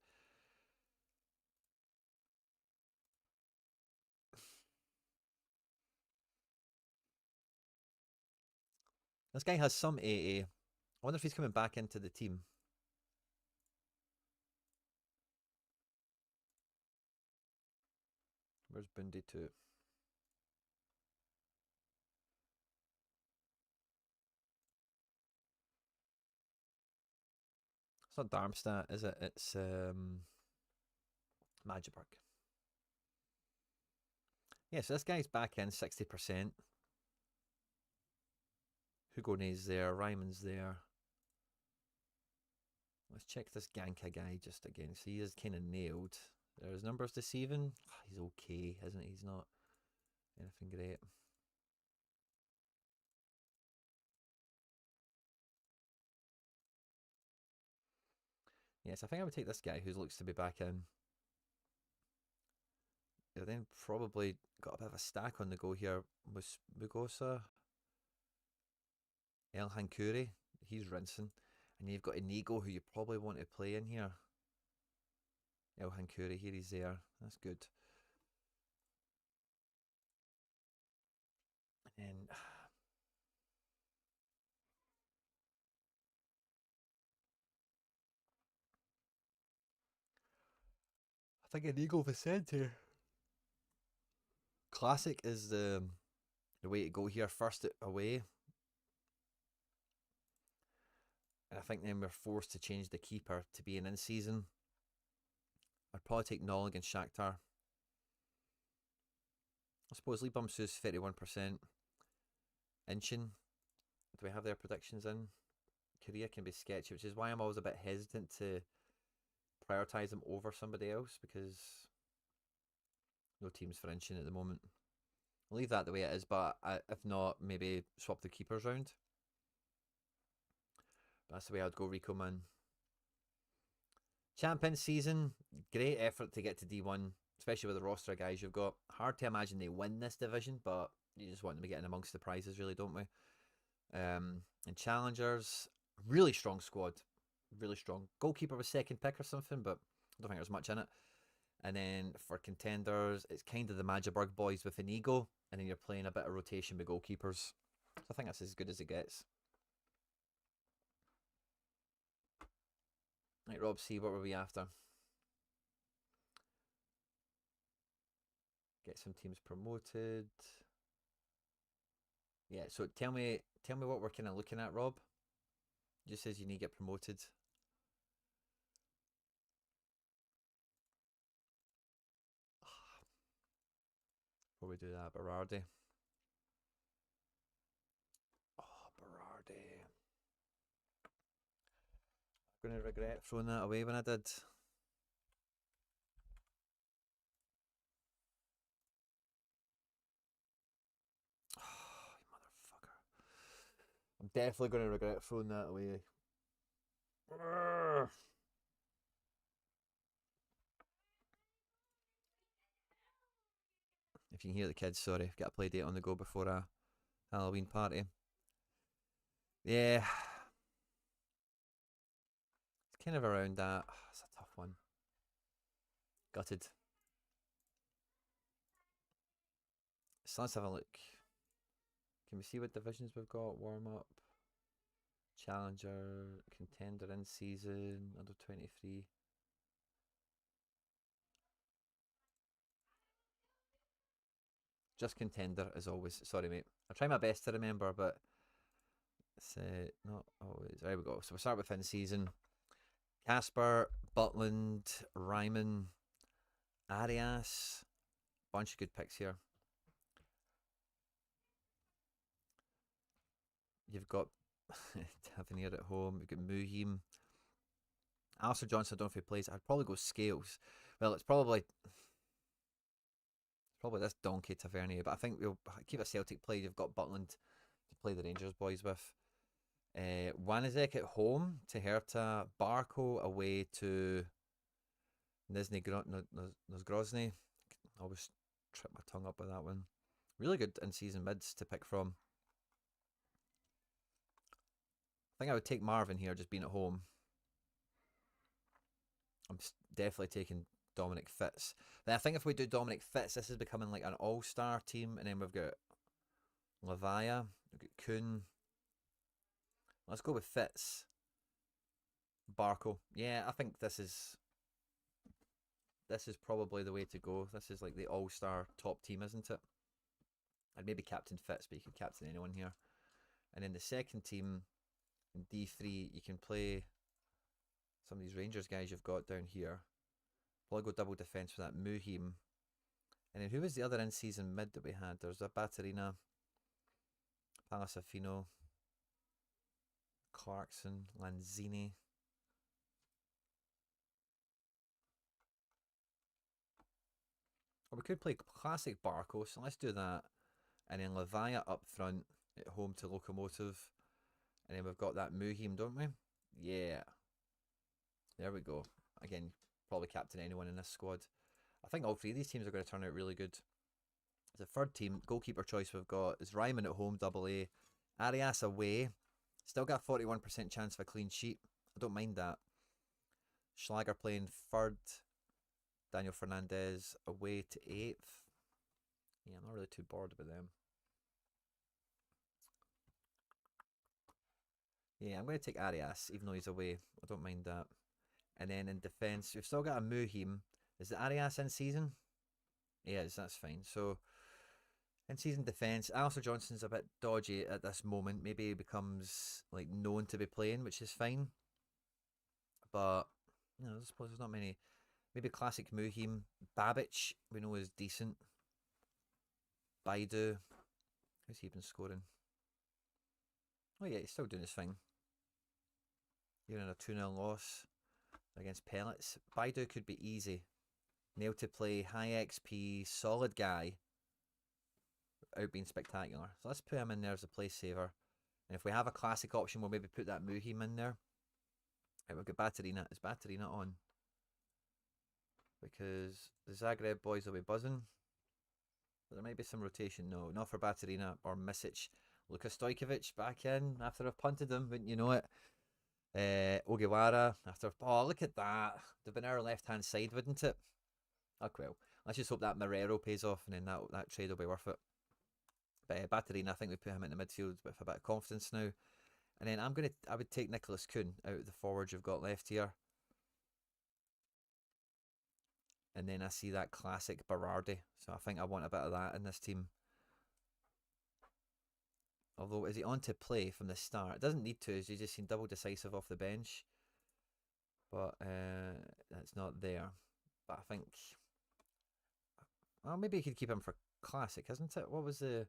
This guy has some AA. I wonder if he's coming back into the team. Where's Bundy 2? It's not Darmstadt, is it? It's Magdeburg. Yeah, so this guy's back in 60%. Hugonet's there, Ryman's there. Let's check this Ganka guy just again. So he is kind of nailed. Are his numbers deceiving? He's okay, isn't he? He's not anything great. Yes, I think I would take this guy who looks to be back in. You've then probably got a bit of a stack on the go here with Mugosa, El Hankuri. He's rinsing. And you've got Inigo, who you probably want to play in here. El Hankuri, here he's there. That's good. And I think Inigo Vicente. Classic is the way to go here. First away. And I think then we're forced to change the keeper to be an in-season. I'd probably take Noll against Shakhtar. I suppose Lee Bumsu's 31%. Inchin. Do we have their predictions in? Korea can be sketchy, which is why I'm always a bit hesitant to prioritise them over somebody else, because no teams for Inchin at the moment. I'll leave that the way it is, but if not, maybe swap the keepers round. That's the way I'd go, Rico, man. Champion season, great effort to get to D1, especially with the roster of guys you've got. Hard to imagine they win this division, but you just want them to get in amongst the prizes, really, don't we? And challengers, really strong squad, really strong. Goalkeeper was second pick or something, but I don't think there's much in it. And then for contenders, it's kind of the Magdeburg boys with an ego, and then you're playing a bit of rotation with goalkeepers. So I think that's as good as it gets. Right, Rob C, what were we after? Get some teams promoted. Yeah, so tell me what we're kind of looking at, Rob. It just says you need to get promoted. Before we do that, Berardi. Oh, Berardi. I'm going to regret throwing that away when I did. Oh, you motherfucker. I'm definitely going to regret throwing that away. If you can hear the kids, sorry. Got a play date on the go before a Halloween party. Yeah. It's kind of around that. It's a tough one. Gutted. So let's have a look. Can we see what divisions we've got? Warm up. Challenger. Contender in season. Under 23. Just contender as always. Sorry, mate. I'll try my best to remember, but it's not always. There we go. So we'll start with in season. Casper, Butland, Ryman, Arias. Bunch of good picks here. You've got Tavernier at home. You've got Muhim. Alistair Johnson, I don't know if he plays. I'd probably go Scales. Well, it's probably this donkey Tavernier, but I think we'll keep a Celtic play. You've got Butland to play the Rangers boys with. Wanizek at home to Hertha. Barco away to Nizhny Grozny. I always trip my tongue up with that one. Really good in-season mids to pick from. think I would take Marvin here, just being at home. I'm definitely taking Dominic Fitz. Then I think if we do Dominic Fitz, this is becoming like an all-star team, and then we've got Lavia, we've got Kuhn. Let's go with Fitz. Barco. Yeah, I think this is probably the way to go. This is like the all-star top team, isn't it? I'd maybe captain Fitz, but you could captain anyone here. And then the second team in D3, you can play some of these Rangers guys you've got down here. Probably go double defence for that Muhim. And then who was the other in-season mid that we had? There's a Batterina, Palasafino, Clarkson, Lanzini. Or we could play classic Barco, so let's do that. And then Lavia up front at home to Locomotive. And then we've got that Muhim, don't we? Yeah. There we go. Again, probably captain anyone in this squad. I think all three of these teams are going to turn out really good. The third team, goalkeeper choice we've got is Ryman at home, AA. Arias away. Still got a 41% chance of a clean sheet. I don't mind that. Schlager playing third. Daniel Fernandez away to 8th. Yeah, I'm not really too bored with them. Yeah, I'm going to take Arias, even though he's away. I don't mind that. And then in defence, we've still got a Muhim. Is the Arias in season? Yes, that's fine. So, in season defence, Alistair Johnson's a bit dodgy at this moment. Maybe he becomes like known to be playing, which is fine. But, I suppose there's not many. Maybe classic Muhim. Babic, we know is decent. Baidu. Who's he been scoring? Oh yeah, he's still doing his thing. You're in a 2-0 loss against Pellets. Baidu could be easy. Nail to play, high XP, solid guy. Without being spectacular. So let's put him in there as a place saver. And if we have a classic option, we'll maybe put that Muhim in there. Right, we've got Batterina. Is Batterina on? Because the Zagreb boys will be buzzing. But there might be some rotation. No, not for Batterina or Misic. Luka Stojkovic back in after I've punted him, wouldn't you know it? Ogiwara after. Oh, look at that. They've been our left hand side, wouldn't it? Oh, well. Let's just hope that Marrero pays off and then that trade will be worth it. But Batterina, I think we put him in the midfield with a bit of confidence now. And then I would take Nicholas Kuhn out of the forwards you've got left here. And then I see that classic Berardi. So I think I want a bit of that in this team. Although, is he on to play from the start? It doesn't need to, as you just seen double decisive off the bench. But that's not there. But I think... Well, maybe you could keep him for classic, isn't it? What was the...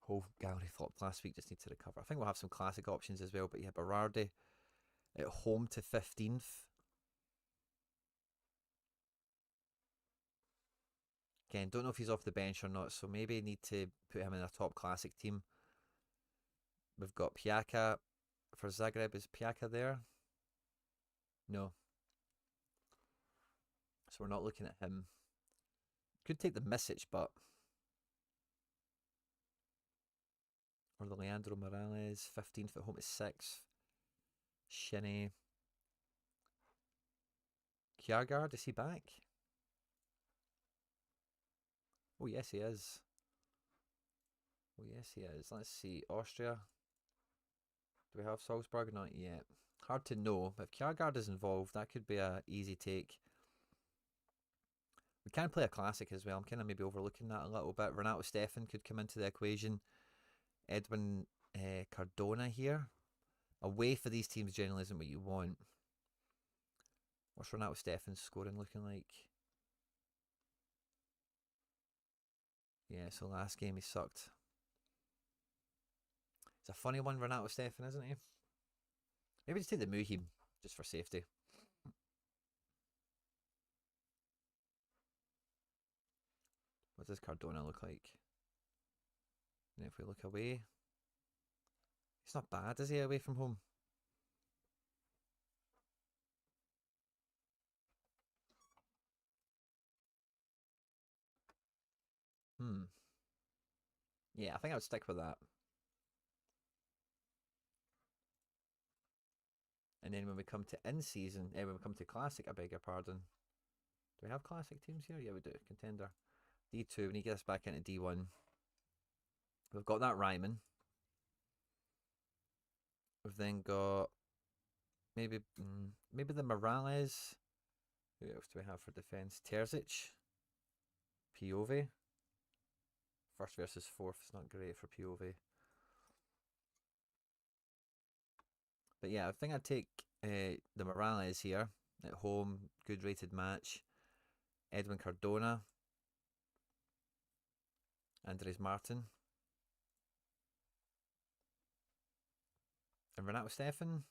whole gallery flopped last week, just need to recover. I think we'll have some classic options as well. But yeah, Berardi at home to 15th. Again, don't know if he's off the bench or not, so maybe need to put him in a top classic team. We've got Piaka for Zagreb. Is Piaka there? No. So we're not looking at him. Could take the Misic, but... Or the Leandro Morales, 15th at home to 6th. Shinny. Kjaergaard, is he back? Oh, yes, he is. Oh, yes, he is. Let's see. Austria. Do we have Salzburg? Not yet. Hard to know. If Kjaergaard is involved, that could be a easy take. We can play a classic as well. I'm kind of maybe overlooking that a little bit. Renato Stefan could come into the equation. Edwin Cardona here. Away for these teams generally isn't what you want. What's Renato Stefan's scoring looking like? Yeah, so last game he sucked. It's a funny one, Renato Stefan, isn't he? Maybe just take the Muhim, just for safety. What does Cardona look like? And if we look away, he's not bad, is he, away from home? Yeah, I think I would stick with that. And then when we come to in-season, when we come to Classic, I beg your pardon. Do we have Classic teams here? Yeah, we do. Contender. D2, we need to get us back into D1. We've got that Ryman. We've then got maybe the Morales. Who else do we have for defence? Terzic. Piove. First versus fourth is not great for Piove. But yeah, I think I'd take the Morales here at home. Good rated match. Edwin Cardona. Andres Martin. And Renato Stefan.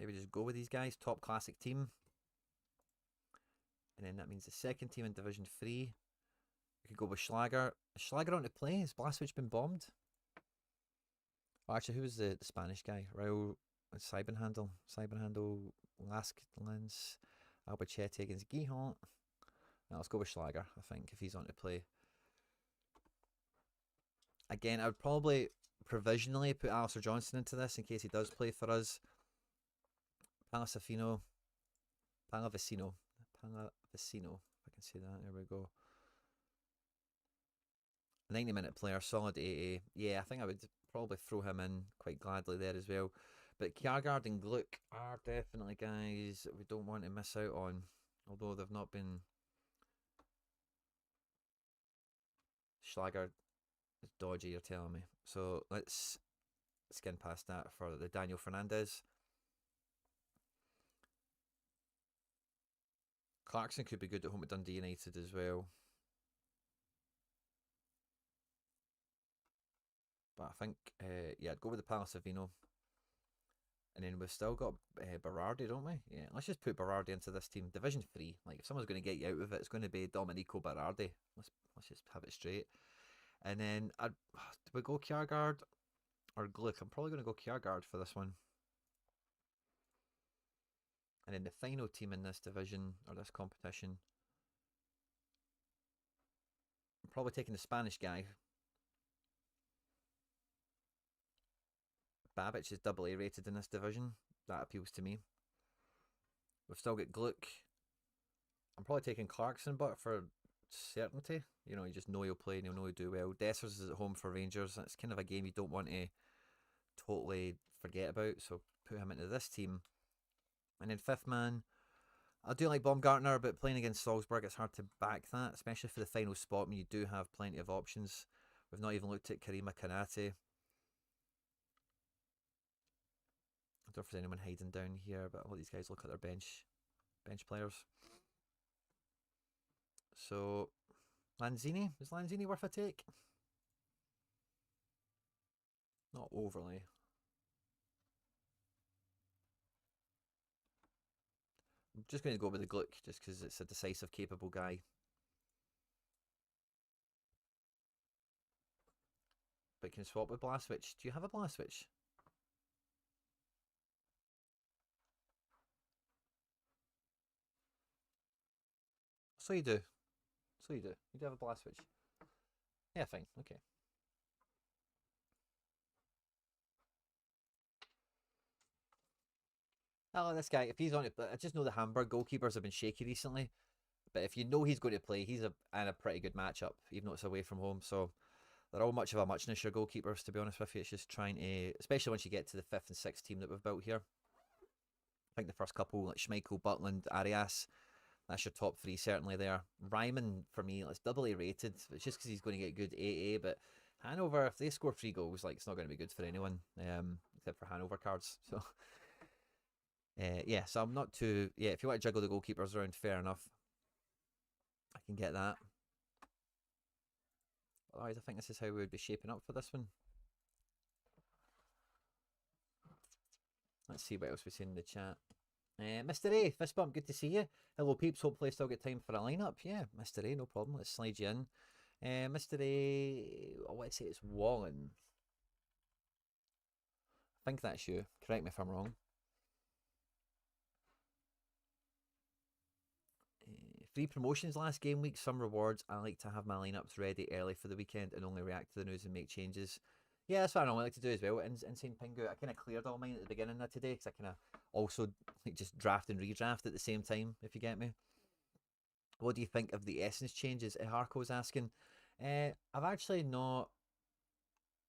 Maybe just go with these guys. Top Classic team. And then that means the second team in Division 3. We could go with Schlager. Is Schlager on to play? Has Blaswich been bombed? Oh, actually, who was the Spanish guy? Raul Cyberhandle. Lasklands. Albacetti against Gihon. Now let's go with Schlager, I think, if he's on to play. Again, I would probably provisionally put Alistair Johnson into this in case he does play for us. Pallavicino, if I can say that. There we go. 90-minute player, solid AA. Yeah, I think I would probably throw him in quite gladly there as well. But Kjaergaard and Gluck are definitely guys that we don't want to miss out on. Although they've not been... Schlager is dodgy, you're telling me. So let's skin past that for the Daniel Fernandez. Clarkson could be good at home at Dundee United as well. But I think, yeah, I'd go with the Pallavicino. And then we've still got Berardi, don't we? Yeah, let's just put Berardi into this team. Division 3. Like, if someone's going to get you out of it, it's going to be Domenico Berardi. Let's just have it straight. And then, do we go Kjaergaard or Gluck? I'm probably going to go Kjaergaard for this one. And then the final team in this division, or this competition, I'm probably taking the Spanish guy. Babic is AA rated in this division. That appeals to me. We've still got Gluck. I'm probably taking Clarkson, but for certainty, you know, you just know he'll play and you'll know he'll do well. Dessers is at home for Rangers. It's kind of a game you don't want to totally forget about, so put him into this team. And then fifth man, I do like Baumgartner, but playing against Salzburg, it's hard to back that, especially for the final spot when you do have plenty of options. We've not even looked at Karima Kanate. I don't know if there's anyone hiding down here, but I'll let these guys look at their bench players. So, Lanzini? Is Lanzini worth a take? Not overly. I'm just going to go with the Gluck, just because it's a decisive, capable guy. But can swap with Blaswich. Do you have a Blaswich? So you do. You do have a Blaswich. Yeah, fine. Okay. Oh, this guy, if he's on it, I just know the Hamburg goalkeepers have been shaky recently. But if you know he's going to play, he's in a pretty good matchup, even though it's away from home. So they're all much of a muchness, your goalkeepers, to be honest with you. It's just trying to, especially once you get to the 5th and 6th team that we've built here. I think the first couple, like Schmeichel, Butland, Arias, that's your top 3 certainly there. Ryman, for me, it's AA rated. It's just because he's going to get good AA, but Hanover, if they score 3 goals, like, it's not going to be good for anyone, except for Hanover cards. So, yeah, so I'm not too... Yeah, if you want to juggle the goalkeepers around, fair enough. I can get that. Otherwise, I think this is how we would be shaping up for this one. Let's see what else we see in the chat. Mr. A, fist bump, good to see you. Hello, peeps. Hopefully, still get time for a lineup. Yeah, Mr. A, no problem. Let's slide you in. Mr. A, let's say it's Wallen. I think that's you. Correct me if I'm wrong. Free promotions last game week, some rewards. I like to have my lineups ready early for the weekend and only react to the news and make changes. Yeah, that's what I normally like to do as well. Insane Pingu. I kind of cleared all mine at the beginning of today because I kind of also like just draft and redraft at the same time, if you get me. What do you think of the essence changes? Harco's asking. I've actually not.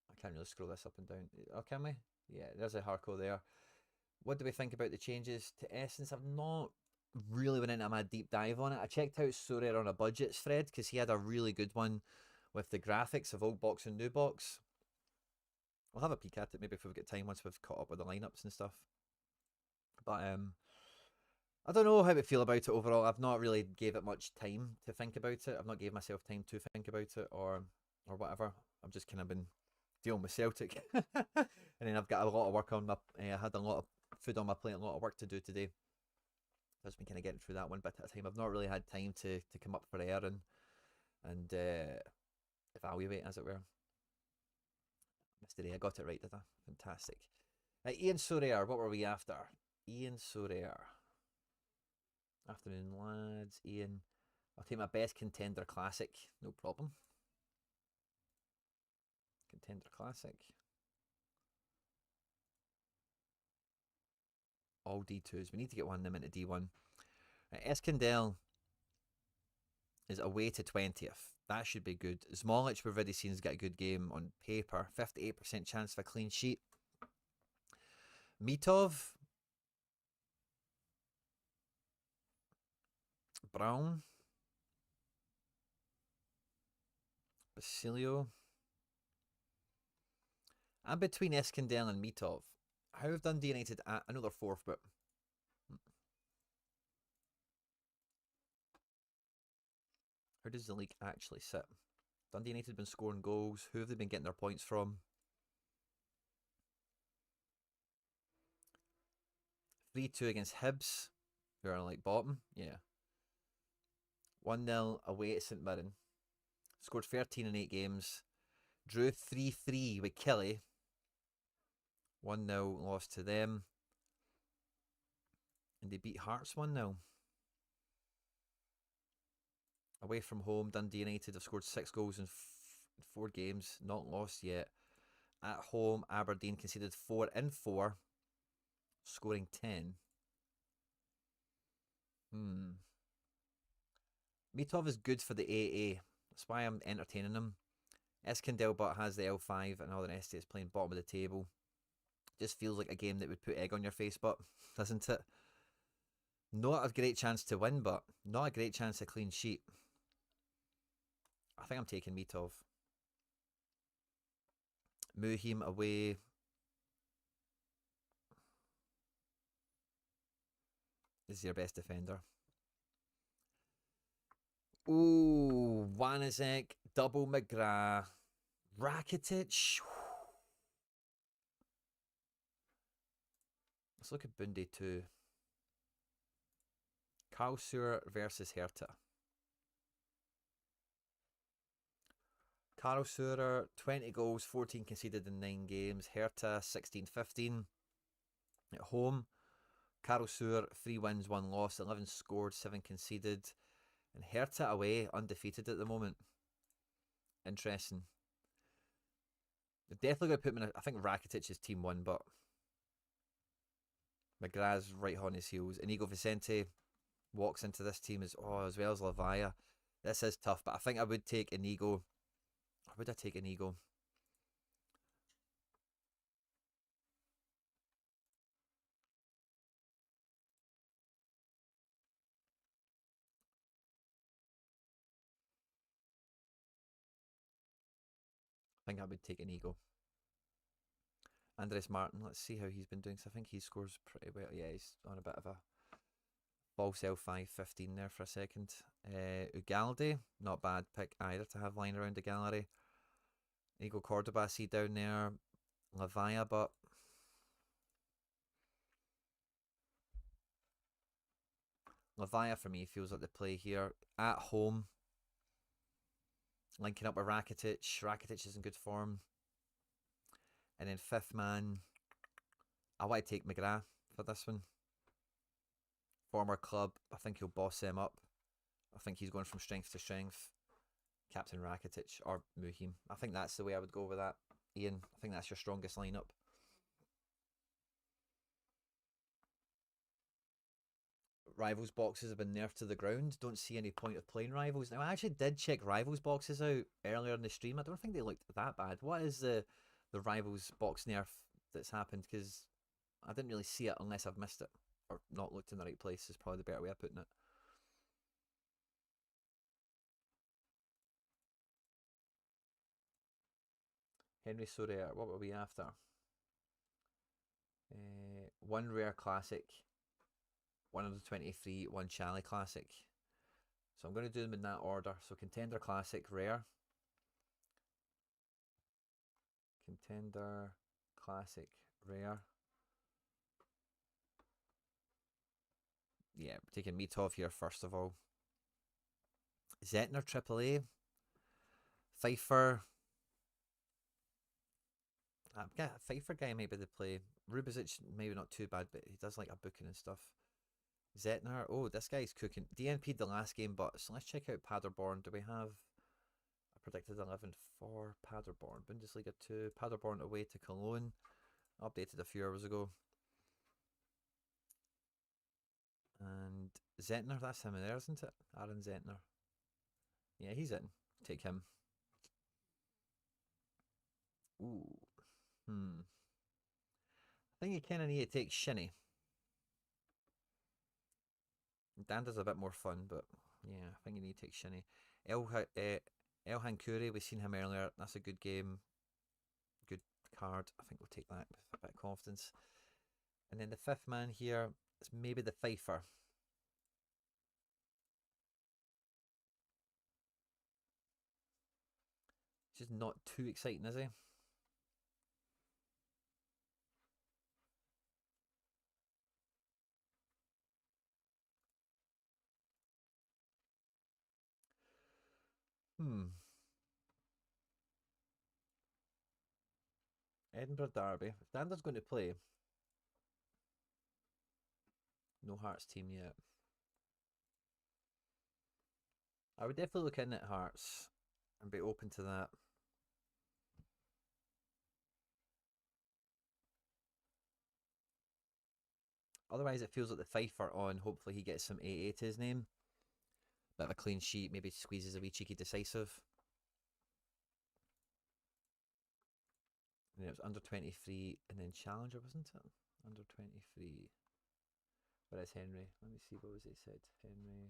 I can't really scroll this up and down. Oh, can we? Yeah, there's a Harco there. What do we think about the changes to essence? I've not really went into my deep dive on it. I checked out Sorare on a budgets thread because he had a really good one with the graphics of old box and new box. We'll have a peek at it maybe if we've got time once we've caught up with the lineups and stuff. But I don't know how I feel about it overall. I've not really gave it much time to think about it. I've not gave myself time to think about it or whatever. I've just kind of been dealing with Celtic, and then I've got a lot of work on my. I had a lot of food on my plate, a lot of work to do today. So I've been kind of getting through that one bit at a time. I've not really had time to come up for air and evaluate, as it were. Mr. A, I got it right, did I? Fantastic. Ian Sorare, what were we after? Ian Sorare. Afternoon, lads. Ian, I'll take my best contender classic. No problem. Contender classic. All D2s. We need to get one of them into D1. Eskandel is away to 20th. That should be good. Zmolic, we've already seen, has got a good game on paper. 58% chance of a clean sheet. Mitov. Brown. Basilio. I'm between Eskandel and Mitov. How have Dundee United at another fourth, but how does the league actually sit? Dundee United have been scoring goals. Who have they been getting their points from? 3-2 against Hibs, who are like bottom. Yeah. 1-0 away at St Mirren. Scored 13 in 8 games. Drew 3-3 with Kelly. 1-0 lost to them. And they beat Hearts 1-0. Away from home, Dundee United have scored 6 goals in 4 games. Not lost yet. At home, Aberdeen conceded 4 in 4. Scoring 10. Mitov is good for the AA. That's why I'm entertaining him. Eskandelbot has the L5 and all the rest is playing bottom of the table. Just feels like a game that would put egg on your face, but doesn't it? Not a great chance to win, but not a great chance to clean sheet. I think I'm taking Mitov. Muhim away. This is your best defender. Ooh, Wanizek, double McGrath, Rakitic. Let's look at Bundy too. Karlsruhe versus Hertha. Karlsruhe, 20 goals, 14 conceded in 9 games. Hertha, 16-15. At home, Karlsruhe, 3 wins, 1 loss, 11 scored, 7 conceded. And Hertha away, undefeated at the moment. Interesting. They're definitely going to put him in I think Rakitic is team 1, but McGrath's right on his heels. Inigo Vicente walks into this team as well as Lavaya. This is tough, but I think I would take Inigo. Or would I take Inigo? I think I would take Inigo. Andres Martin, let's see how he's been doing. So I think he scores pretty well. Yeah, he's on a bit of a false L5-15 there for a second. Ugalde, not bad pick either to have lying around the gallery. Inigo Cordoba, I see down there. Lavaya, but Lavaya for me feels like the play here. At home, linking up with Rakitic. Rakitic is in good form. And then 5th man, I want to take McGrath for this one. Former club, I think he'll boss them up. I think he's going from strength to strength. Captain Rakitic or Muhim. I think that's the way I would go with that. Ian. I think that's your strongest lineup. Rivals boxes have been nerfed to the ground. Don't see any point of playing Rivals. Now, I actually did check Rivals boxes out earlier in the stream. I don't think they looked that bad. What is the Rivals box nerf that's happened? Because I didn't really see it unless I've missed it or not looked in the right place is probably the better way of putting it. Henry Sorare, what were we after? One rare classic, one of the 23, one Chally classic. So I'm going to do them in that order. So contender classic, rare. Contender classic, rare. Yeah, taking Meatov here first of all. Zetner AAA. Pfeiffer. Pfeiffer guy maybe they play. Rubizic maybe not too bad, but he does like a booking and stuff. Zetner. Oh, this guy's cooking. DNP'd the last game, but so let's check out Paderborn. Do we have a predicted 11 for Paderborn? Bundesliga 2. Paderborn away to Cologne. Updated a few hours ago. And Zentner, that's him in there, isn't it? Aaron Zentner. Yeah, he's in. Take him. Ooh. I think you kind of need to take Shinny. Danda's a bit more fun, but yeah, I think you need to take Shinny. Elhan Kuri, we've seen him earlier. That's a good game. Good card. I think we'll take that with a bit of confidence. And then the fifth man here is maybe the Pfeiffer. He's just not too exciting, is he? Edinburgh Derby. If Danda's going to play, no Hearts team yet. I would definitely look in at Hearts and be open to that. Otherwise, it feels like the Pfeiffer on. Hopefully, he gets some AA to his name. Bit of a clean sheet, maybe squeezes a wee cheeky decisive. And it was under 23 and then Challenger, wasn't it? Under 23. Where is Henry? Let me see, what was it said? Henry.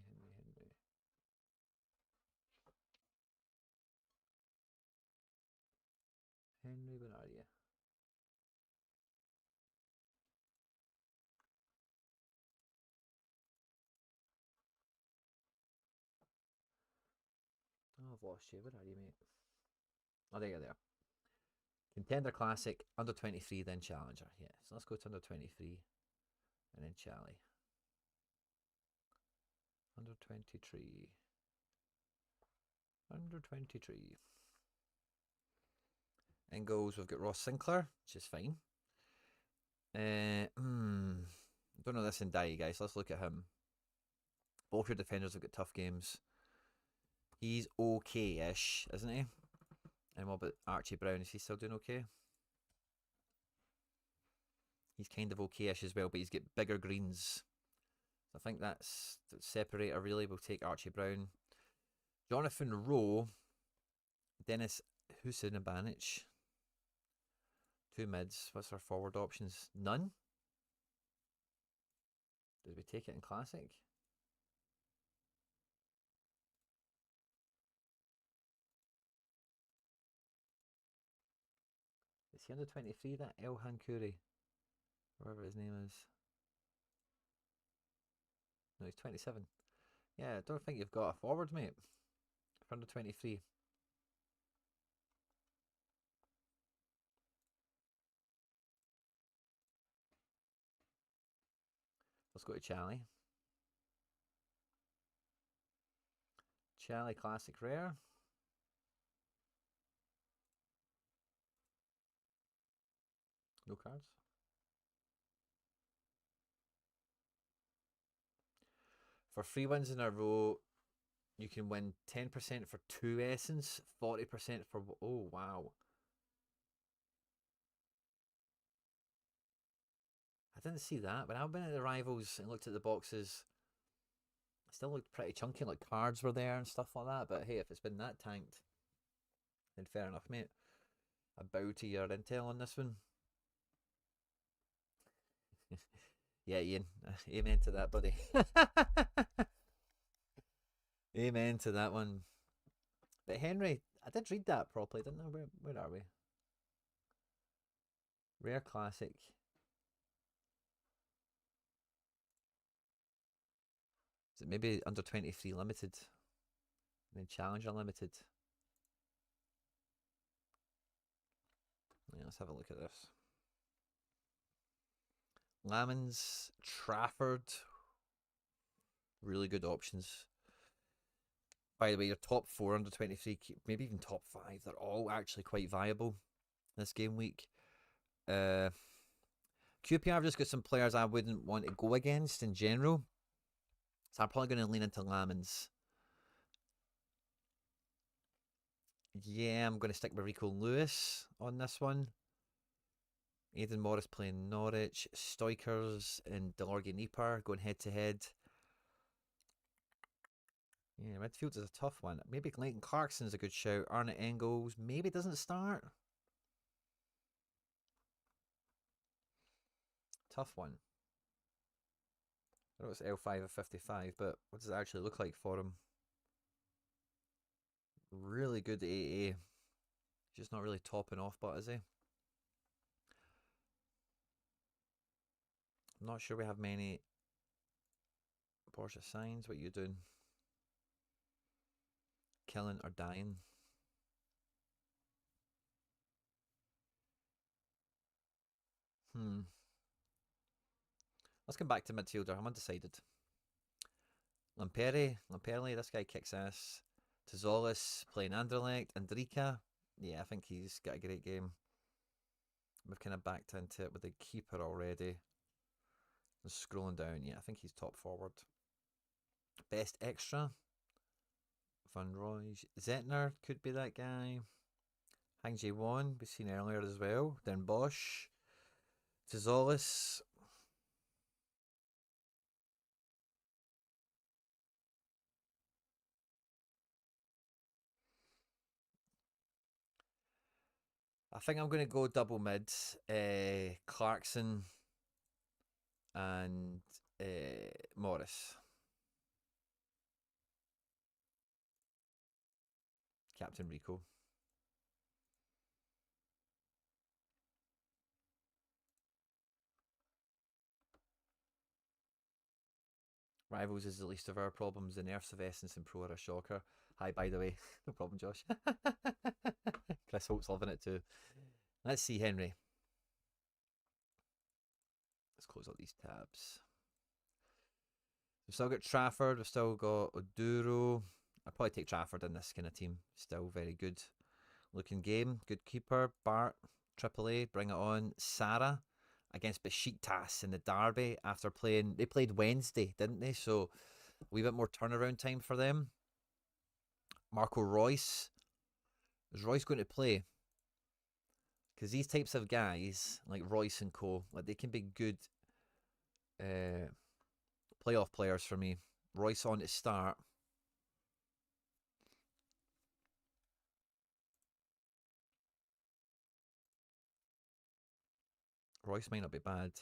Henry, where are you? Oh, I've lost you. Where are you, mate? Oh, there you're there. Contender Classic, under 23, then Challenger. Yeah, so let's go to under 23 and then Chally. Under 23. Under 23. In goals, we've got Ross Sinclair, which is fine. Don't know this in die, guys. Let's look at him. Both your defenders have got tough games. He's okay-ish, isn't he? And what about Archie Brown? Is he still doing okay? He's kind of okay-ish as well, but he's got bigger greens. I think that's the separator, really. We'll take Archie Brown. Jonathan Rowe. Dennis Husinabanic. Two mids. What's our forward options? None? Did we take it in Classic? Is he under 23, that Elhan Kuri? Whatever his name is. No, he's 27. Yeah, I don't think you've got a forward, mate. For under 23. Let's go to Chally. Chally Classic Rare. No cards. For 3 wins in a row, you can win 10% for 2 essence, 40% for... Oh, wow. I didn't see that. When I went at the rivals and looked at the boxes, it still looked pretty chunky, like cards were there and stuff like that. But hey, if it's been that tanked, then fair enough, mate. I bow to your intel on this one. Yeah, Ian. Amen to that, buddy. Amen to that one. But Henry, I did read that properly, didn't I? Where are we? Rare classic. Is it maybe under 23 limited? And then Challenger limited. Yeah, let's have a look at this. Lamans, Trafford. Really good options. By the way, your top 4 under 23, maybe even top 5, they're all actually quite viable this game week. QPR have just got some players I wouldn't want to go against in general. So I'm probably going to lean into Lamans. Yeah, I'm going to stick with Rico Lewis on this one. Aidan Morris playing Norwich. Stoikers and Delorgy Nieper going head to head. Yeah, midfield is a tough one. Maybe Leighton Clarkson's a good shout. Arnott Engels maybe doesn't start. Tough one. I know it's L5 of 55, but what does it actually look like for him? Really good AA. Just not really topping off, but is he? I'm not sure we have many Porsche signs. What are you doing? Killing or dying? Let's come back to midfielder. I'm undecided. Lamperli, this guy kicks ass. Tizolis playing Anderlecht. Andrika, yeah, I think he's got a great game. We've kind of backed into it with the keeper already. And scrolling down, yeah, I think he's top forward. Best extra. Van Roy. Zetner could be that guy. Hang Jae Won, we've seen earlier as well. Then Bosch. Tizolis. I think I'm going to go double mid. Clarkson and Morris. Captain Rico. Rivals is the least of our problems. The nerfs of Essence and Pro are a shocker. Hi, by the way. No problem, Josh. Chris Holt's loving it too. Let's see, Henry. Let's close out these tabs. We've still got Trafford. We've still got Oduro. I'd probably take Trafford in this kind of team. Still very good looking game. Good keeper. Bart, AAA, bring it on. Sarah against Besiktas in the derby after playing. They played Wednesday, didn't they? So a wee bit more turnaround time for them. Marco Reus. Is Royce going to play? Because these types of guys, like Royce and Co., like they can be good playoff players for me. Royce on to start. Royce might not be bad.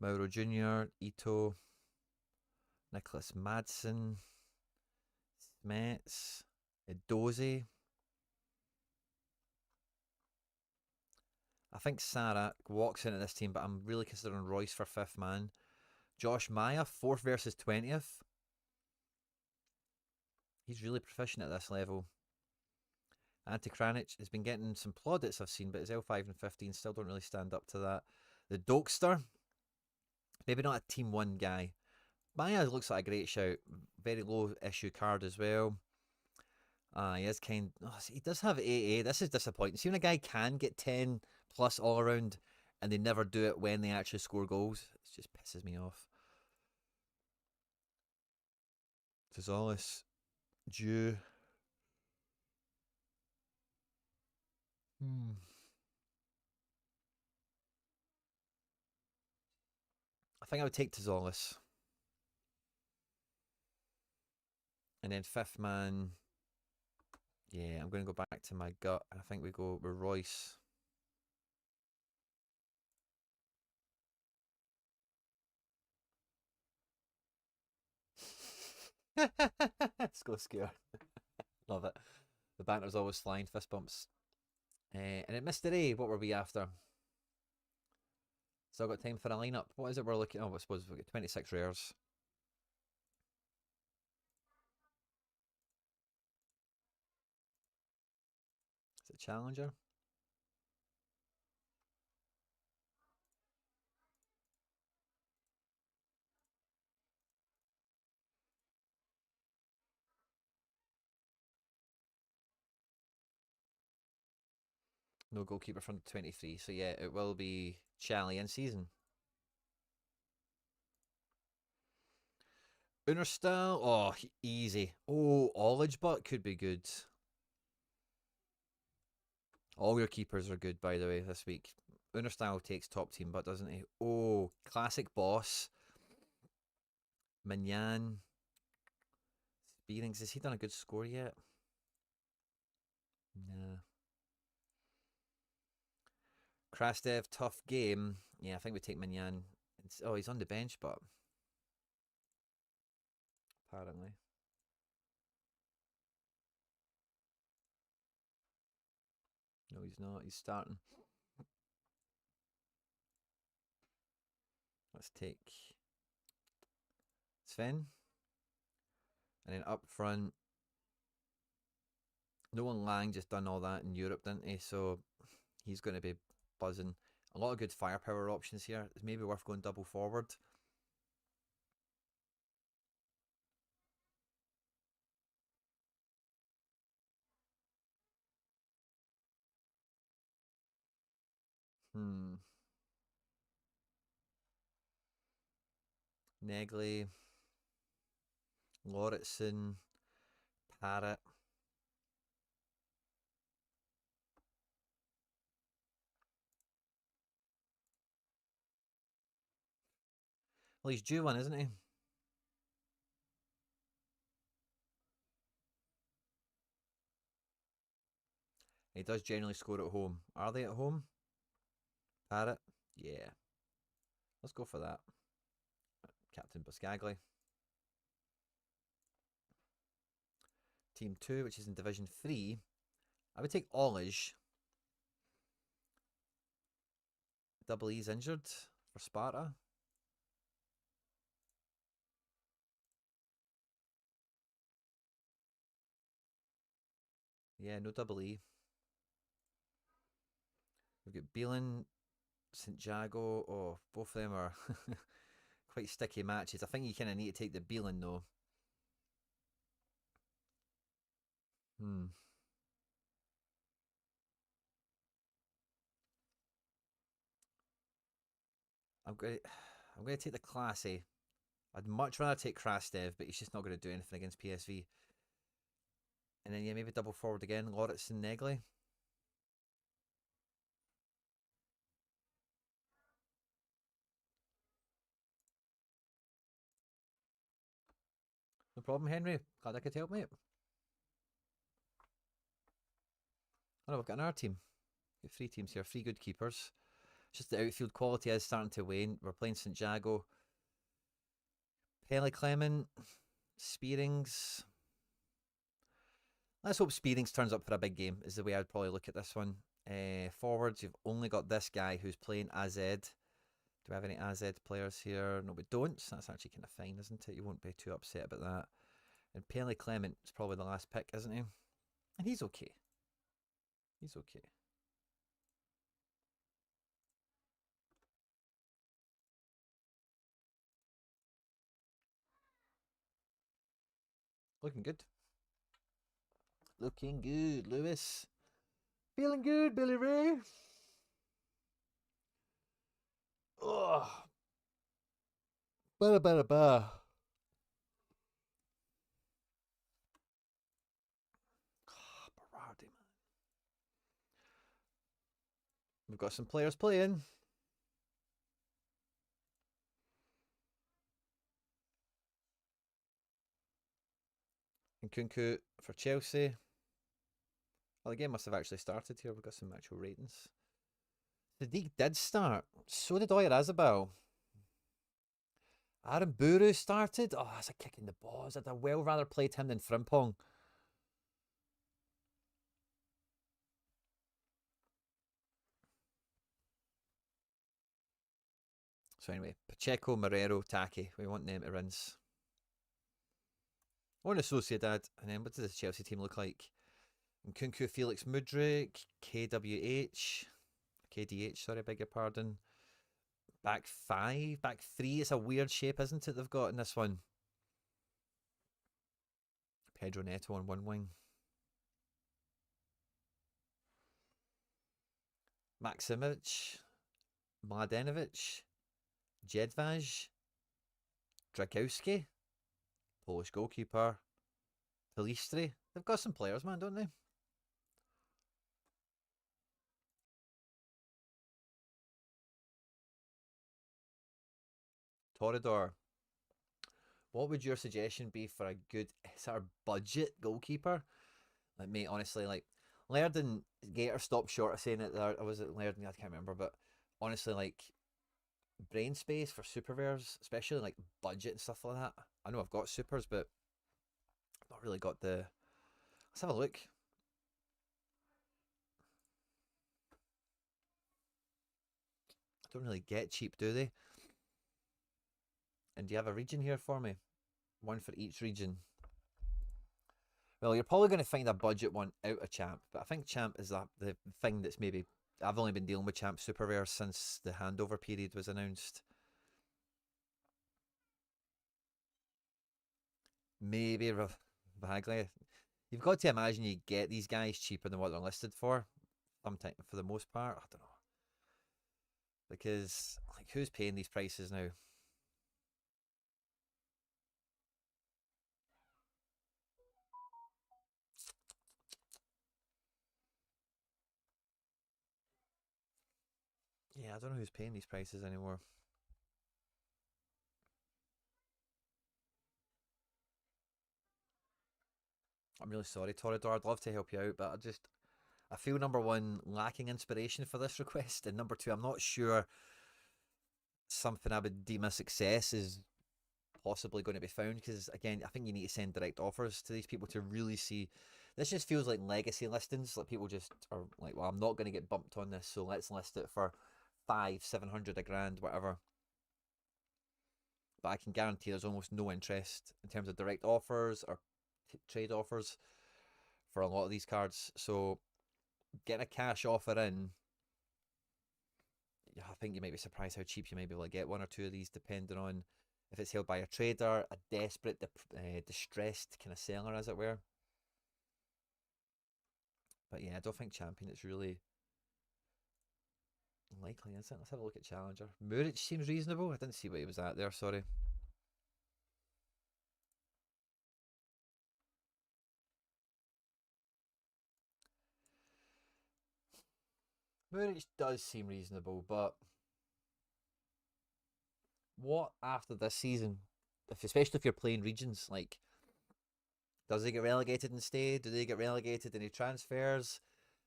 Mauro Jr., Ito, Nicholas Madsen, Smets, Edozie. I think Sarah walks into this team, but I'm really considering Royce for 5th man. Josh Maya, 4th versus 20th. He's really proficient at this level. Ante Kranic has been getting some plaudits I've seen, but his L5 and 15 still don't really stand up to that. The Dokester, maybe not a Team 1 guy. Maya looks like a great shout. Very low issue card as well. He is kind. Oh, he does have AA. This is disappointing. See when a guy can get 10 plus all around and they never do it when they actually score goals. It just pisses me off. Tizolis. Jew. Hmm. think I would take Tazolis. And then fifth man, yeah, I'm going to go back to my gut. I think we go with Royce. Let's go Skewer. Love it. The banter's always flying, fist bumps. And at Mr. A, what were we after? Still got time for a lineup. What is it we're looking at? Oh, I suppose we've got 26 rares. Is it Challenger? No goalkeeper from 23. So yeah, it will be Charlie in season. Unerstal, oh, easy. Oh, Ollage Butt could be good. All your keepers are good, by the way, this week. Unerstal takes top team, but doesn't he? Oh, classic boss. Mignan. Spearings, has he done a good score yet? Nah. Krastev, tough game. Yeah, I think we take Mignan. Oh, he's on the bench, but apparently. No, he's not. He's starting. Let's take Sven. And then up front, Nolan Lang just done all that in Europe, didn't he? So he's going to be buzzing. A lot of good firepower options here. It's maybe worth going double forward. Negley, Lauritsen, Parrott. Well, he's due one, isn't he? He does generally score at home. Are they at home? Parrott? Yeah. Let's go for that. Captain Buscagli. Team 2, which is in Division 3. I would take Ollage. Double E's injured for Sparta. Yeah, no double E. We've got Beelan, St. Jago. Oh, both of them are quite sticky matches. I think you kind of need to take the Beelan, though. Hmm. I'm going to, I'm going to take the Classy. I'd much rather take Krastev, but he's just not going to do anything against PSV. And then, yeah, maybe double forward again. Loritz and Negley. No problem, Henry. Glad I could help, mate. Oh, we've got another team. We've got 3 teams here, 3 good keepers. Just the outfield quality is starting to wane. We're playing St. Jago. Pele Clement. Spearings. Let's hope Spearings turns up for a big game, is the way I'd probably look at this one. Forwards, you've only got this guy who's playing AZ. Do we have any AZ players here? No, we don't. So that's actually kind of fine, isn't it? You won't be too upset about that. And Pele Clement is probably the last pick, isn't he? And he's okay. He's okay. Looking good. Looking good, Lewis. Feeling good, Billy Ray. Oh. Ba ba ba. Berardi, man. We've got some players playing. Nkunku for Chelsea. Well, the game must have actually started here. We've got some actual ratings. Sadiq did start. So did Oyarzabal. Aaron Buru started. Oh, that's a kick in the balls. I'd have well rather played him than Frimpong. So anyway, Pacheco, Marrero, Taki. We want them to rinse. On to Sociedad. And then what does this Chelsea team look like? Nkunku, Felix Mudryk, KDH, sorry, I beg your pardon. Back five, back three. It's a weird shape, isn't it, they've got in this one? Pedro Neto on one wing. Maksimovic, Mladenovic, Jedvaj, Dragowski, Polish goalkeeper, Pelistri. They've got some players, man, don't they? Torridor. What would your suggestion be for a good sort of budget goalkeeper? Like, mate, honestly, like, Laird and Gator stopped short of saying it there. Or was it Laird? I can't remember, but honestly, like, brain space for super rares, especially like budget and stuff like that. I know I've got supers, but I've not really got the. Let's have a look. I don't really get cheap, do they? And do you have a region here for me? One for each region. Well, you're probably going to find a budget one out of Champ, but I think Champ is the thing that's maybe. I've only been dealing with Champ super rares since the handover period was announced. Maybe Bagley. You've got to imagine you get these guys cheaper than what they're listed for. Sometimes, for the most part, I don't know. Because, like, who's paying these prices now? Yeah, I don't know who's paying these prices anymore. I'm really sorry, Torador. I'd love to help you out, but I feel number one, lacking inspiration for this request, and number two, I'm not sure something I would deem a success is possibly going to be found. Because again, I think you need to send direct offers to these people to really see. This just feels like legacy listings. Like people just are like, well, I'm not going to get bumped on this, so let's list it for 500, 700, a grand, whatever. But I can guarantee there's almost no interest in terms of direct offers or trade offers for a lot of these cards. So getting a cash offer in, I think you might be surprised how cheap you might be able to get one or two of these, depending on if it's held by a trader, a desperate, distressed kind of seller, as it were. But yeah, I don't think champion it's really likely, is it? Let's have a look at challenger. Muric seems reasonable. I didn't see what he was at there, sorry. Muric does seem reasonable, but what after this season, especially if you're playing regions, like, does he get relegated and stay? Do they get relegated and he transfers?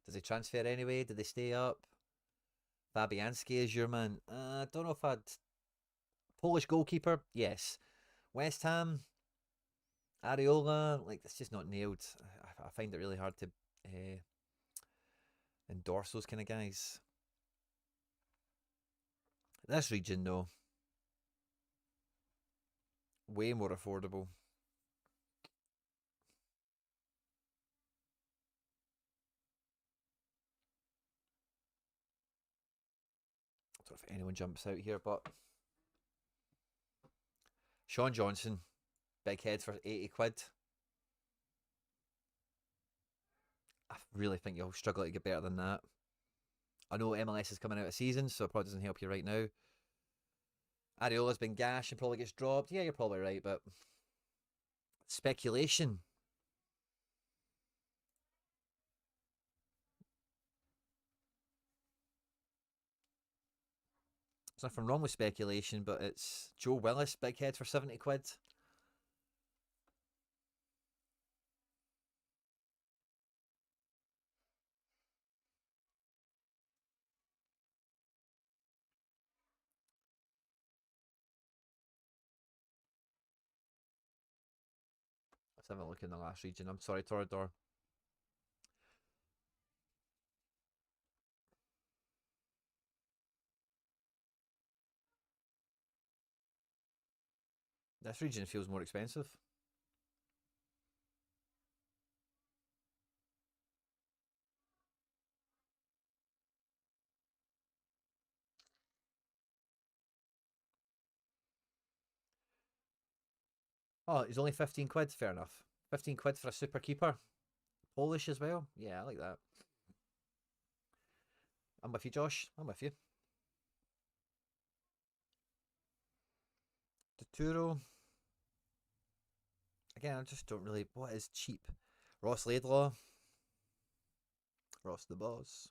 Does he transfer anyway? Do they stay up? Fabianski is your man. I don't know if I'd. Polish goalkeeper, yes. West Ham, Areola, like, it's just not nailed. I find it really hard to endorse those kind of guys. This region, though, way more affordable. I don't know if anyone jumps out here, but Sean Johnson, big head for 80 quid. I really think you'll struggle to get better than that. I know MLS is coming out of season, so it probably doesn't help you right now. Areola's been gashed and probably gets dropped. Yeah, you're probably right, but speculation. There's nothing wrong with speculation, but it's Joe Willis, big head for 70 quid. Let's have a look in the last region. I'm sorry, Torador. This region feels more expensive. Oh, it's only 15 quid. Fair enough. 15 quid for a super keeper. Polish as well. Yeah, I like that. I'm with you, Josh. I'm with you. Tuturo. Again, I just don't really. What is cheap? Ross Laidlaw. Ross the boss.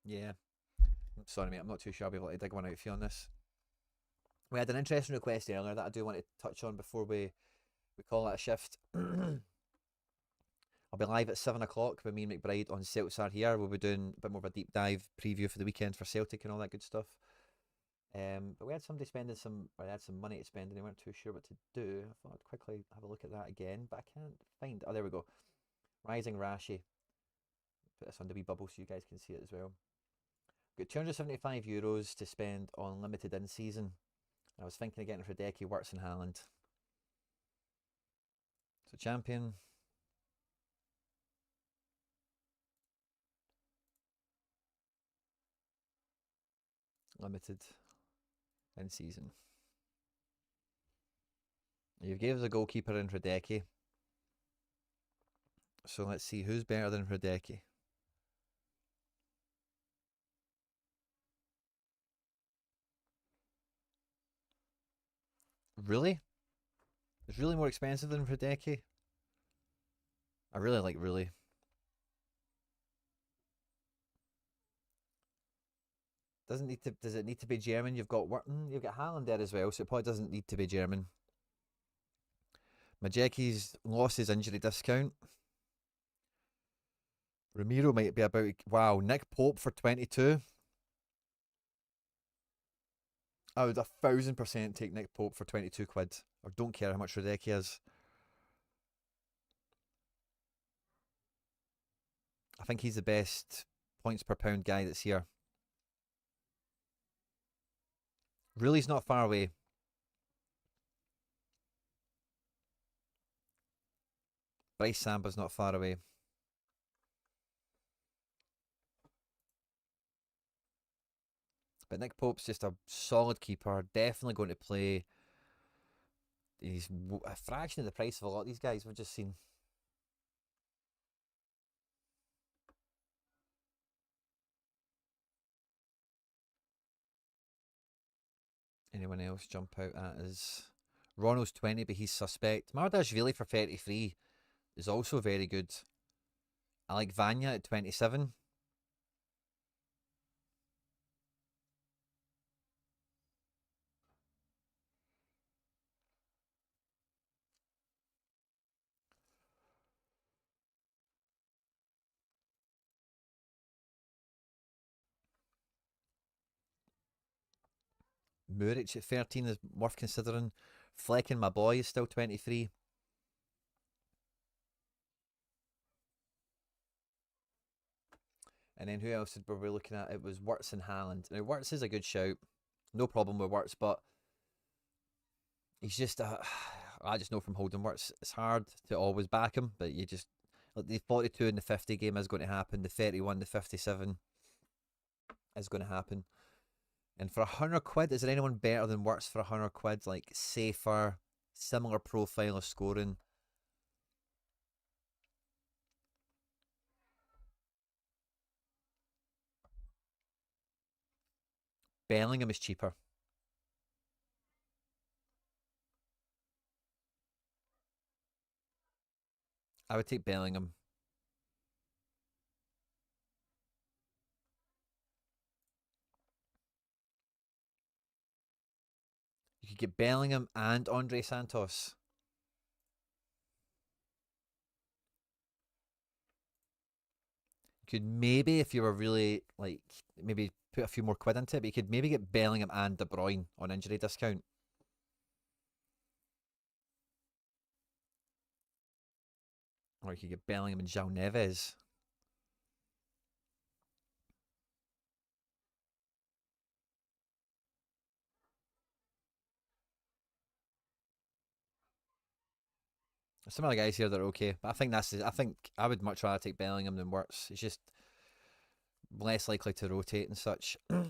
Yeah. Sorry, mate. I'm not too sure I'll be able to dig one out for you on this. We had an interesting request earlier that I do want to touch on before we call it a shift. I'll be live at 7 o'clock with me and McBride on Celtics Are Here. We'll be doing a bit more of a deep dive preview for the weekend for Celtic and all that good stuff. But we had somebody spending I had some money to spend and they weren't too sure what to do. I thought I'd quickly have a look at that again, but I can't find. Oh, there we go. Rising Rashi. Put this on the wee bubble so you guys can see it as well. Got €275 to spend on limited in season. I was thinking of getting Hradecki, Wirtz, and Haaland. So champion. Limited in season. You gave us a goalkeeper in Hradecki. So let's see who's better than Hradecki. Really? It's really more expensive than Hradecki. I really like really. Doesn't need to. Does it need to be German? You've got You've got Haaland there as well, so it probably doesn't need to be German. Majeki's lost his injury discount. Ramiro might be about. Wow, Nick Pope for 22. I would 1,000% take Nick Pope for 22 quid. Or don't care how much Hradecki is. I think he's the best points per pound guy that's here. Really's not far away. Bryce Samba's not far away. But Nick Pope's just a solid keeper. Definitely going to play. He's a fraction of the price of a lot of these guys we've just seen. Anyone else jump out at is Ronald's 20, but he's suspect. Mardashvili for 33 is also very good. I like Vanya at 27. Muric at 13 is worth considering. Flecken, my boy, is still 23. And then who else were we looking at? It was Wirtz and Haaland. Now, Wirtz is a good shout. No problem with Wirtz, but he's just I just know from holding Wirtz, it's hard to always back him, but you just like the 42 and the 50 game is going to happen. The 31, the 57 is going to happen. And for 100 quid, is there anyone better than Wirtz for 100 quid? Like safer, similar profile of scoring. Bellingham is cheaper. I would take Bellingham. You could get Bellingham and Andre Santos. Could maybe, if you were really, like, maybe put a few more quid into it, but you could maybe get Bellingham and De Bruyne on injury discount. Or you could get Bellingham and João Neves. Some of the guys here that are okay, but I think I would much rather take Bellingham than Wirtz. It's just less likely to rotate and such. And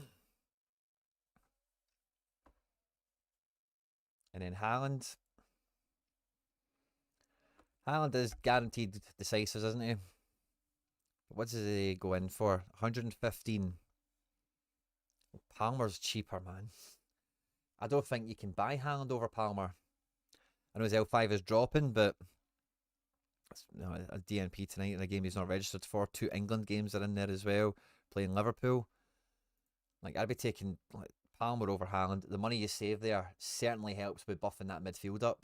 then Haaland. Haaland is guaranteed decisives, isn't he? What does he go in for? 115. Palmer's cheaper, man. I don't think you can buy Haaland over Palmer. I know his L5 is dropping, but a DNP tonight in a game he's not registered for. 2 England games are in there as well, playing Liverpool. Like, I'd be taking like Palmer over Haaland. The money you save there certainly helps with buffing that midfield up.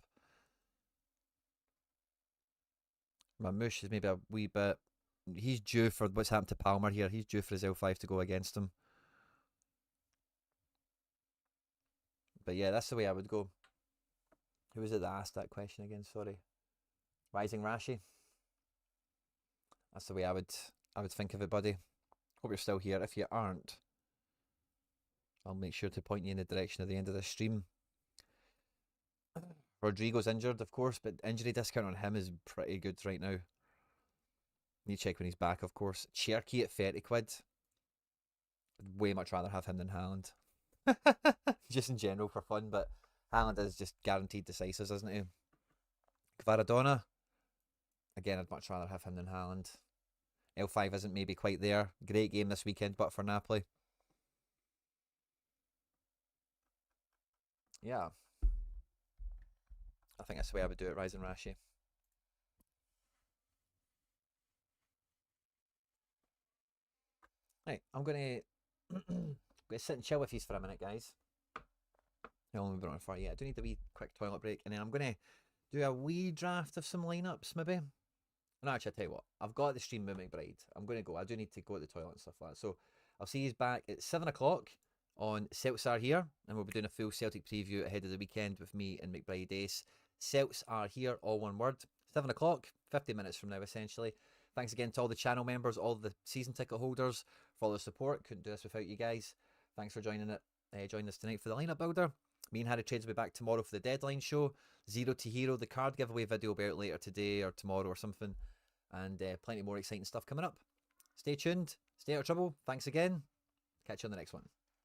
Mamouche is maybe a wee bit. He's due for what's happened to Palmer here. He's due for his L5 to go against him. But yeah, that's the way I would go. Who was it that asked that question again? Sorry. Rising Rashi. That's the way I would think of it, buddy. Hope you're still here. If you aren't, I'll make sure to point you in the direction of the end of this stream. Rodrigo's injured, of course, but injury discount on him is pretty good right now. Need to check when he's back, of course. Cherky at 30 quid. I'd way much rather have him than Haaland. Just in general for fun, but Haaland is just guaranteed decisives, isn't he? Kvaradona. Again, I'd much rather have him than Haaland. L5 isn't maybe quite there. Great game this weekend, but for Napoli. Yeah. I think that's the way I would do it, Rising Rashi. Right, I'm going to sit and chill with you for a minute, guys. How long have we been on for? Yeah, I do need a wee quick toilet break, and then I'm going to do a wee draft of some lineups, maybe. No, actually, I'll tell you what. I've got the stream with McBride. I'm going to go. I do need to go to the toilet and stuff like that. So I'll see you back at 7 o'clock on Celts Are Here, and we'll be doing a full Celtic preview ahead of the weekend with me and McBride Ace. Celts Are Here, all one word. 7 o'clock, 50 minutes from now, essentially. Thanks again to all the channel members, all the season ticket holders for all the support. Couldn't do this without you guys. Thanks for joining us tonight for the lineup builder. Me and Harry Trades will be back tomorrow for the deadline show. 0 to Hero, the card giveaway video will be out later today or tomorrow or something. And plenty more exciting stuff coming up. Stay tuned. Stay out of trouble. Thanks again. Catch you on the next one.